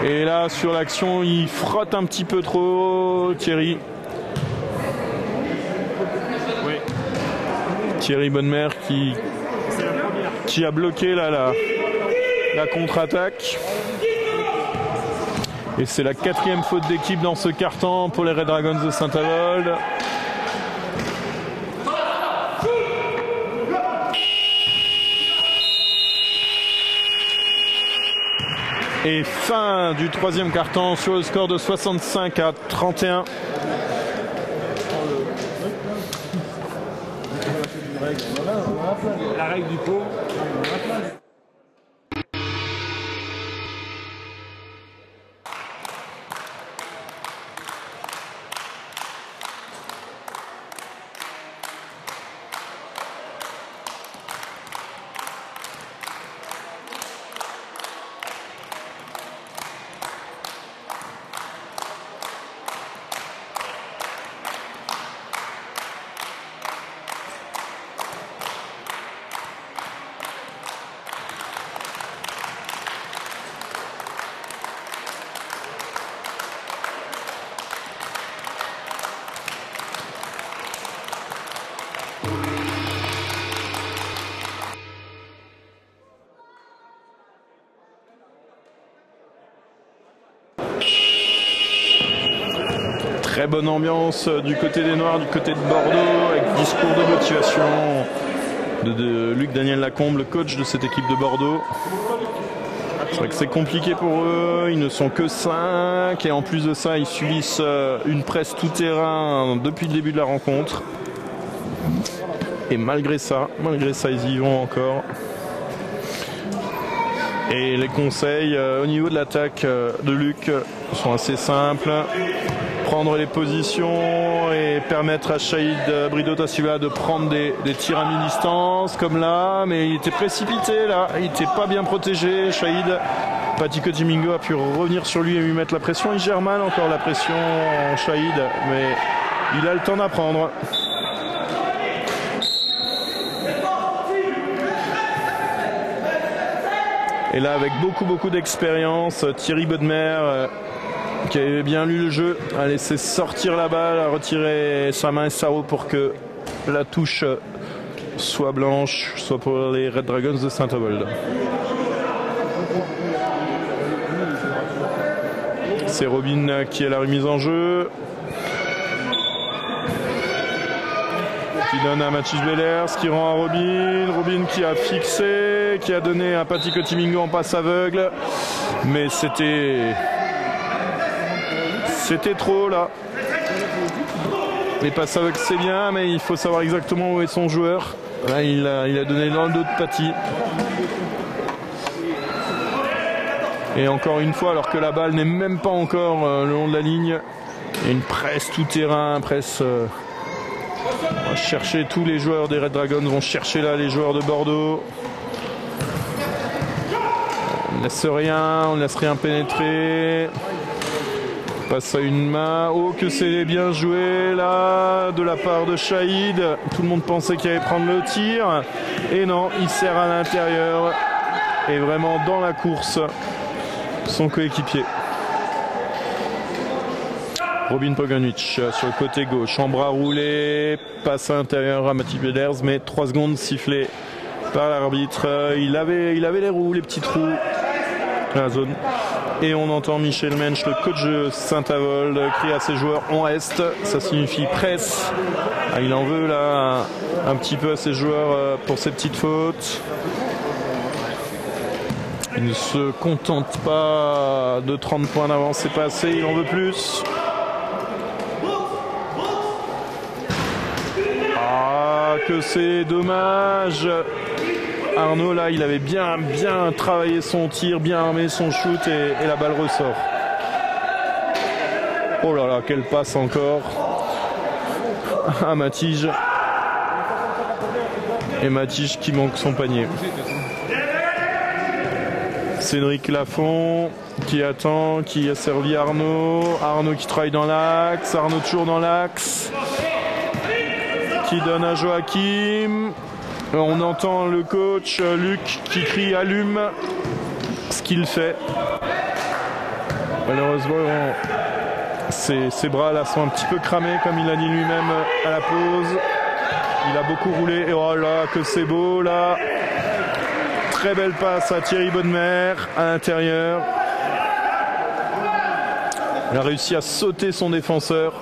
Et là, sur l'action, il frotte un petit peu trop, Thierry. Oui. Thierry Bodmer qui a bloqué là, la contre-attaque. Et c'est la 4e faute d'équipe dans ce quart-temps pour les Red Dragons de Saint-Avold. Et fin du 3e quart-temps sur le score de 65 à 31. La règle du pot. Très bonne ambiance du côté des Noirs, du côté de Bordeaux, avec discours de motivation de Luc Daniel Lacombe, le coach de cette équipe de Bordeaux. C'est vrai que c'est compliqué pour eux, ils ne sont que 5 et en plus de ça ils subissent une presse tout terrain depuis le début de la rencontre. Et malgré ça ils y vont encore. Et les conseils au niveau de l'attaque de Luc sont assez simples. Prendre les positions et permettre à Shahid Brido Tassiva de prendre des tirs à mi-distance comme là, mais il était précipité là, il n'était pas bien protégé. Shahid Patiko Timingo a pu revenir sur lui et lui mettre la pression. Il gère mal encore la pression en Shahid, mais il a le temps d'apprendre. Et là avec beaucoup d'expérience, Thierry Bodmer qui avait bien lu le jeu, a laissé sortir la balle, a retiré sa main et sa roue pour que la touche soit blanche, soit pour les Red Dragons de Saint-Avold. C'est Robin qui est la remise en jeu. Qui donne à Mathis Bellers, qui rend à Robin. Robin qui a fixé, qui a donné à Patiko Timingo en passe aveugle. Mais c'était trop là. Les passes aveugles c'est bien, mais il faut savoir exactement où est son joueur. Là il a donné dans le dos de Paty. Et encore une fois, alors que la balle n'est même pas encore le long de la ligne, il y a une presse tout terrain, presse. On va chercher tous les joueurs des Red Dragons, vont chercher là les joueurs de Bordeaux. On ne laisse rien pénétrer. Passe à une main. Oh, que c'est bien joué là de la part de Shahid. Tout le monde pensait qu'il allait prendre le tir. Et non, il sert à l'intérieur. Et vraiment dans la course, son coéquipier. Robin Poganovic sur le côté gauche. En bras roulé. Passe à l'intérieur à Mathis Bellers. Mais 3 secondes sifflées par l'arbitre. Il avait les roues, les petits trous dans la zone. Et on entend Michel Mensch, le coach de Saint-Avold, crier à ses joueurs on reste. Ça signifie presse. Ah, il en veut là un petit peu à ses joueurs pour ces petites fautes. Il ne se contente pas de 30 points d'avance, c'est pas assez, il en veut plus. Ah, que c'est dommage. Arnaud là il avait bien travaillé son tir, bien armé son shoot et la balle ressort. Oh là là, quelle passe encore à Matige. Et Matige qui manque son panier. Cédric Lafont qui attend, qui a servi Arnaud. Arnaud qui travaille dans l'axe, Arnaud toujours dans l'axe. Qui donne à Joachim. On entend le coach Luc qui crie allume, ce qu'il fait. Malheureusement, ses bras là sont un petit peu cramés comme il a dit lui-même à la pause. Il a beaucoup roulé et oh là que c'est beau là. Très belle passe à Thierry Bodmer à l'intérieur. Il a réussi à sauter son défenseur.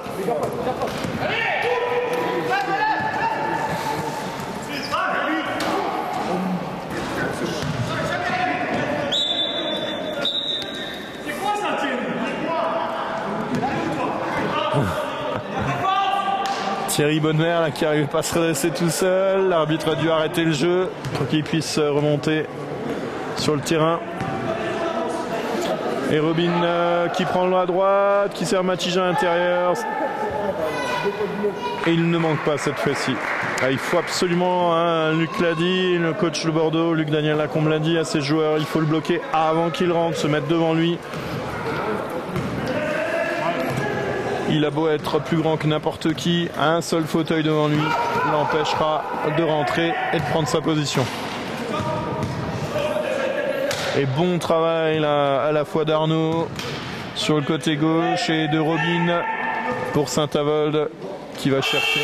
Thierry Bodmer là, qui n'arrive pas à se redresser tout seul. L'arbitre a dû arrêter le jeu pour qu'il puisse remonter sur le terrain. Et Robin qui prend le à droite, qui sert Matige à l'intérieur. Et il ne manque pas cette fois-ci. Ah, il faut absolument, hein, Luc l'a dit, le coach de Bordeaux, Luc Daniel Lacombe l'a dit à ses joueurs, il faut le bloquer avant qu'il rentre, se mettre devant lui. Il a beau être plus grand que n'importe qui, un seul fauteuil devant lui l'empêchera de rentrer et de prendre sa position. Et bon travail là, à la fois d'Arnaud sur le côté gauche et de Robin pour Saint-Avold qui va chercher.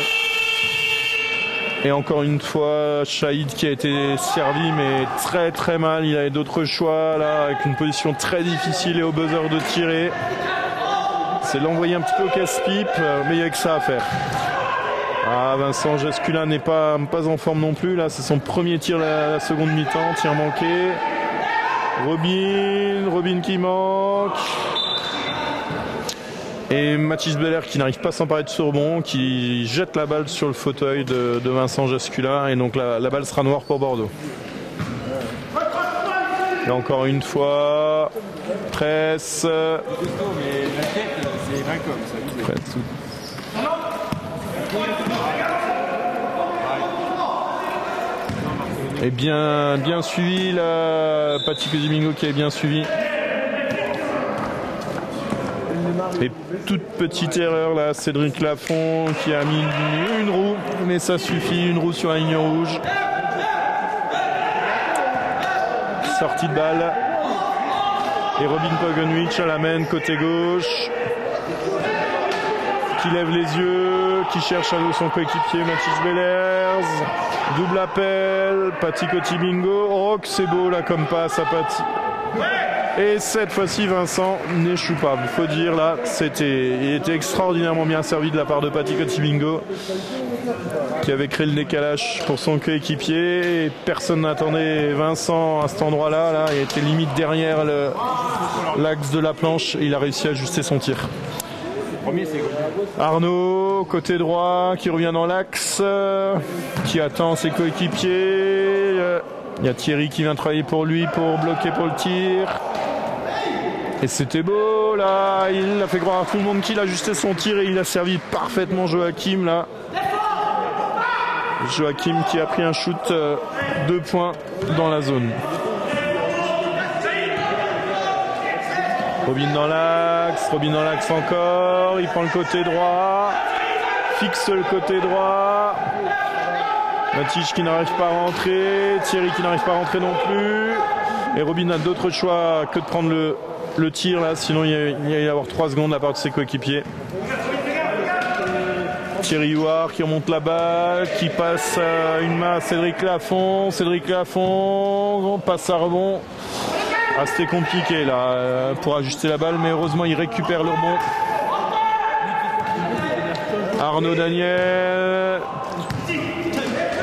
Et encore une fois, Shahid qui a été servi mais très mal. Il avait d'autres choix là avec une position très difficile et au buzzer de tirer. C'est l'envoyer un petit peu au casse-pipe, mais il n'y a que ça à faire. Ah, Vincent Jasculin n'est pas en forme non plus. Là, c'est son premier tir de la seconde mi-temps, tir manqué. Robin qui manque. Et Mathis Belair qui n'arrive pas à s'emparer de ce rebond, qui jette la balle sur le fauteuil de Vincent Jascula. Et donc la balle sera noire pour Bordeaux. Et encore une fois, presse. Mais la tête, c'est 20 comme ça. Presse. Et bien suivi là, Paty Kozimingo qui est bien suivi. Et toute petite erreur là, Cédric Lafont qui a mis une roue, mais ça suffit, une roue sur la ligne rouge. Sortie de balle. Et Robin Pogonwich l'amène côté gauche. Qui lève les yeux, qui cherche à nous son coéquipier Mathis Bellers. Double appel, Paty Kozimingo. Oh, que c'est beau là comme passe à Paty. Et cette fois-ci, Vincent n'échoue pas. Il faut dire là, il était extraordinairement bien servi de la part de Paty Kozimingo, qui avait créé le décalage pour son coéquipier. Et personne n'attendait Vincent à cet endroit-là. Là, il était limite derrière l'axe de la planche et il a réussi à ajuster son tir. Arnaud, côté droit, qui revient dans l'axe, qui attend ses coéquipiers. Il y a Thierry qui vient travailler pour lui pour bloquer pour le tir. Et c'était beau là, il a fait croire à tout le monde qu'il a ajusté son tir et il a servi parfaitement Joachim là. Joachim qui a pris un shoot 2 points dans la zone. Robin dans l'axe encore, il prend le côté droit, fixe le côté droit. Mathis qui n'arrive pas à rentrer, Thierry qui n'arrive pas à rentrer non plus. Et Robin n'a d'autre choix que de prendre le tir là, sinon il va y avoir 3 secondes à part de ses coéquipiers. Thierry Huard qui remonte la balle, qui passe une main à Cédric Lafont. Cédric Lafont passe à rebond. Ah, c'était compliqué là pour ajuster la balle, mais heureusement il récupère le rebond. Arnaud Daniel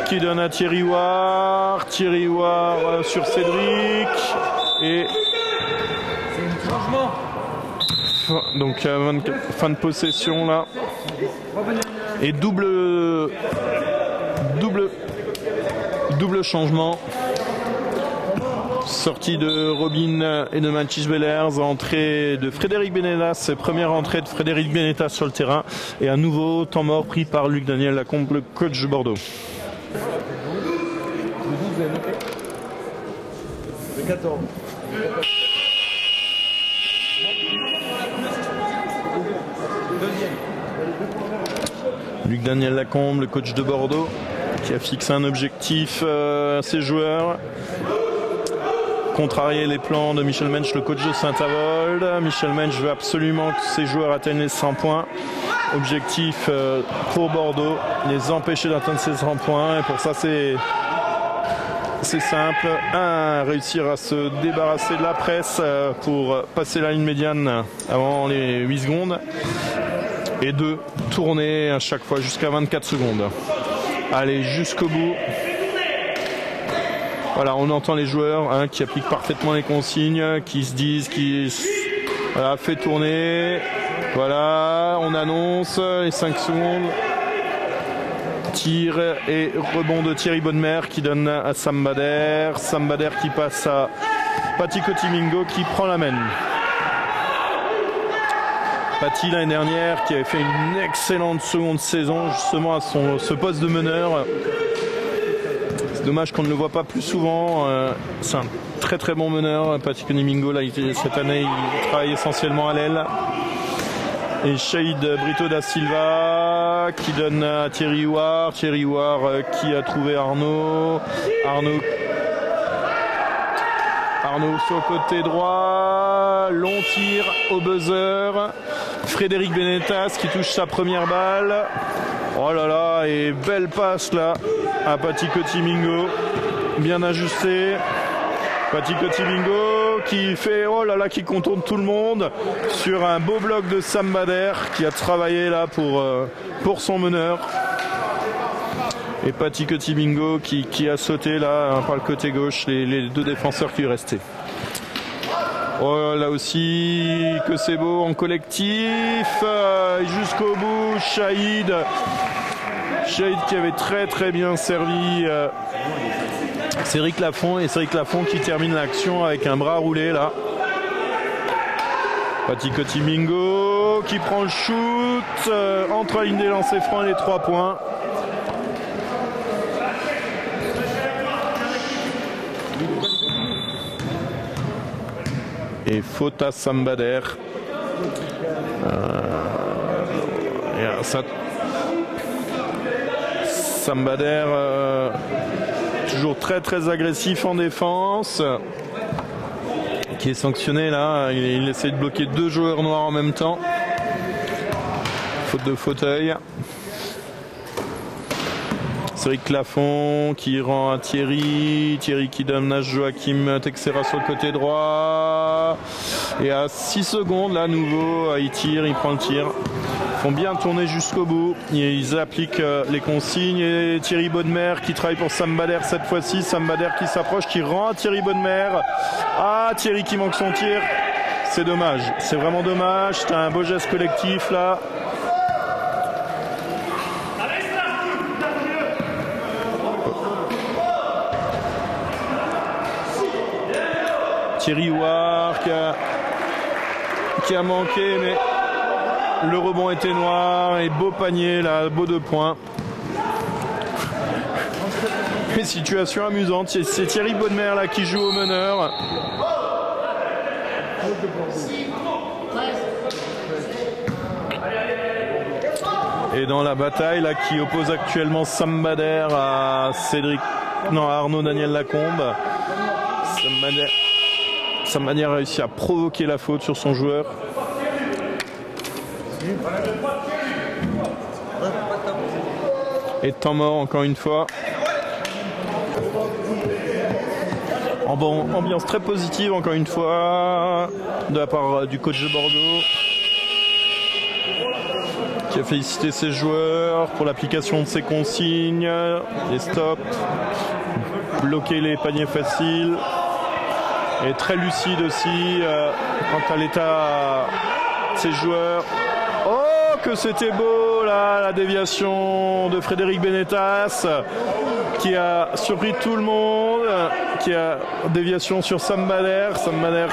qui donne à Thierry Huard. Thierry Huard sur Cédric. Et donc fin de possession là. Et double changement. Sortie de Robin et de Mathis Bellers, entrée de Frédéric Benetas, première entrée de Frédéric Benetas sur le terrain et un nouveau temps mort pris par Luc Daniel Lacombe, le coach de Bordeaux. Le 14. Luc Daniel Lacombe, le coach de Bordeaux, qui a fixé un objectif à ses joueurs. Contrarier les plans de Michel Mensch, le coach de Saint-Avold. Michel Mensch veut absolument que ses joueurs atteignent les 100 points. Objectif pour Bordeaux, les empêcher d'atteindre ces 100 points. Et pour ça, c'est simple. 1. Réussir à se débarrasser de la presse pour passer la ligne médiane avant les 8 secondes. Et 2. Tourner à chaque fois jusqu'à 24 secondes. Aller jusqu'au bout. Voilà, on entend les joueurs qui appliquent parfaitement les consignes, qui se disent, voilà, fait tourner. Voilà, on annonce les 5 secondes. Tir et rebond de Thierry Bonnemer qui donne à Sam Bader. Sam Bader qui passe à Paty Kozimingo qui prend la main. Paty l'année dernière qui avait fait une excellente seconde saison justement à ce poste de meneur. C'est dommage qu'on ne le voit pas plus souvent. C'est un très très bon meneur. Paty Kozimingo là, cette année il travaille essentiellement à l'aile. Et Shahid Brito da Silva qui donne à Thierry Huard. Thierry Huard qui a trouvé Arnaud. Arnaud sur le côté droit. Long tir au buzzer. Frédéric Benetas qui touche sa première balle. Oh là là, et belle passe là à Paty Kozimingo. Bien ajusté. Paty Kozimingo qui fait, oh là là, qui contourne tout le monde sur un beau bloc de Sam Bader qui a travaillé là pour son meneur. Et Paty Kozimingo qui a sauté là par le côté gauche les 2 défenseurs qui lui restaient. Oh, là aussi, que c'est beau en collectif. Jusqu'au bout, Shahid. Shahid qui avait très bien servi. Cédric Lafont, et Cédric Lafont qui termine l'action avec un bras roulé là. Patikoti Mingo qui prend le shoot entre la ligne des lancers francs et les 3 points. Et faute à Sambader. Sambader toujours très agressif en défense, qui est sanctionné là. Il essaie de bloquer 2 joueurs noirs en même temps. Faute de fauteuil. Cédric Lafont qui rend à Thierry qui donne à Joachim Texera sur le côté droit, et à 6 secondes là, à nouveau il tire, il prend le tir. Ils font bien tourner jusqu'au bout, ils appliquent les consignes, et Thierry Bodmer qui travaille pour Sambader cette fois-ci. Sambader qui s'approche, qui rend à Thierry Bodmer. Thierry qui manque son tir, c'est dommage, c'est vraiment dommage. C'était un beau geste collectif là. Thierry Ouar qui a manqué, mais le rebond était noir, et beau panier là, beau 2 points. Et situation amusante, c'est Thierry Bodmer là qui joue au meneur. Et dans la bataille là, qui oppose actuellement Sambader à Arnaud Daniel Lacombe, Sambader a réussi à provoquer la faute sur son joueur. Et temps mort encore une fois. Ambiance très positive encore une fois de la part du coach de Bordeaux, qui a félicité ses joueurs pour l'application de ses consignes, les stops, bloquer les paniers faciles, et très lucide aussi quant à l'état de ses joueurs. Oh, que c'était beau là, la déviation de Frédéric Benetas qui a surpris tout le monde, qui a déviation sur Sambader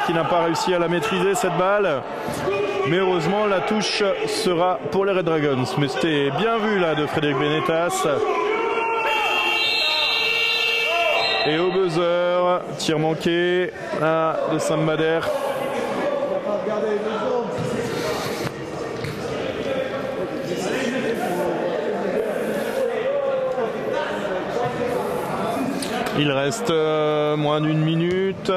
qui n'a pas réussi à la maîtriser cette balle. Mais heureusement, la touche sera pour les Red Dragons. Mais c'était bien vu là de Frédéric Benetas. Et au buzzer, tir manqué de Sambader. Il reste moins d'1 minute.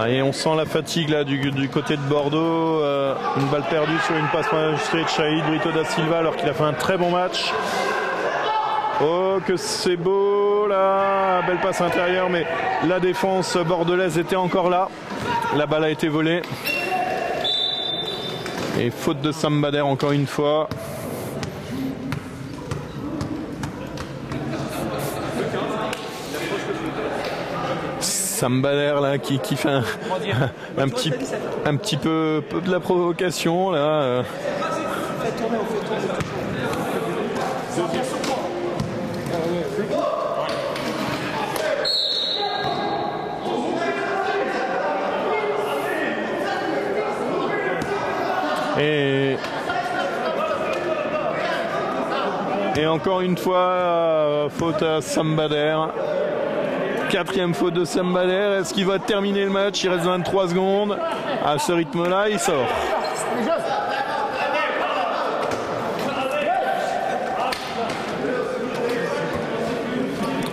Et on sent la fatigue là du côté de Bordeaux. Une balle perdue sur une passe enregistrée de Shahid Brito da Silva, alors qu'il a fait un très bon match. Oh, que c'est beau là, belle passe intérieure, mais la défense bordelaise était encore là. La balle a été volée. Et faute de Sambader encore une fois. Sambader là qui fait un petit peu de la provocation là. Et encore une fois, faute à Sambader. 4e faute de Sambader. Est-ce qu'il va terminer le match? Il reste 23 secondes. À ce rythme-là, il sort.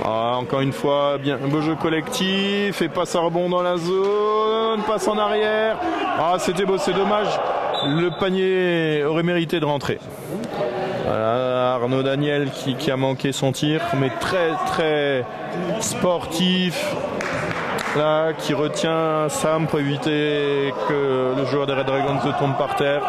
Encore une fois, bien, un beau jeu collectif, et passe à rebond dans la zone, passe en arrière. C'était beau, c'est dommage. Le panier aurait mérité de rentrer. Voilà, Arnaud Daniel qui a manqué son tir, mais très sportif. Là, qui retient Sam pour éviter que le joueur des Red Dragons se tombe par terre.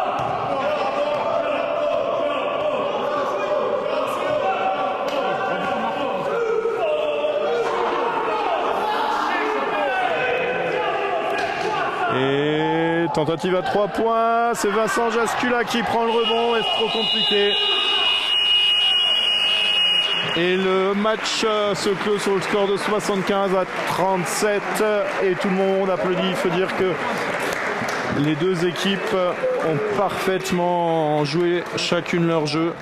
tentative à 3 points. C'est Vincent Jascula qui prend le rebond. Est-ce trop compliqué? Et le match se clôt sur le score de 75 à 37. Et tout le monde applaudit. Il faut dire que les deux équipes ont parfaitement joué chacune leur jeu.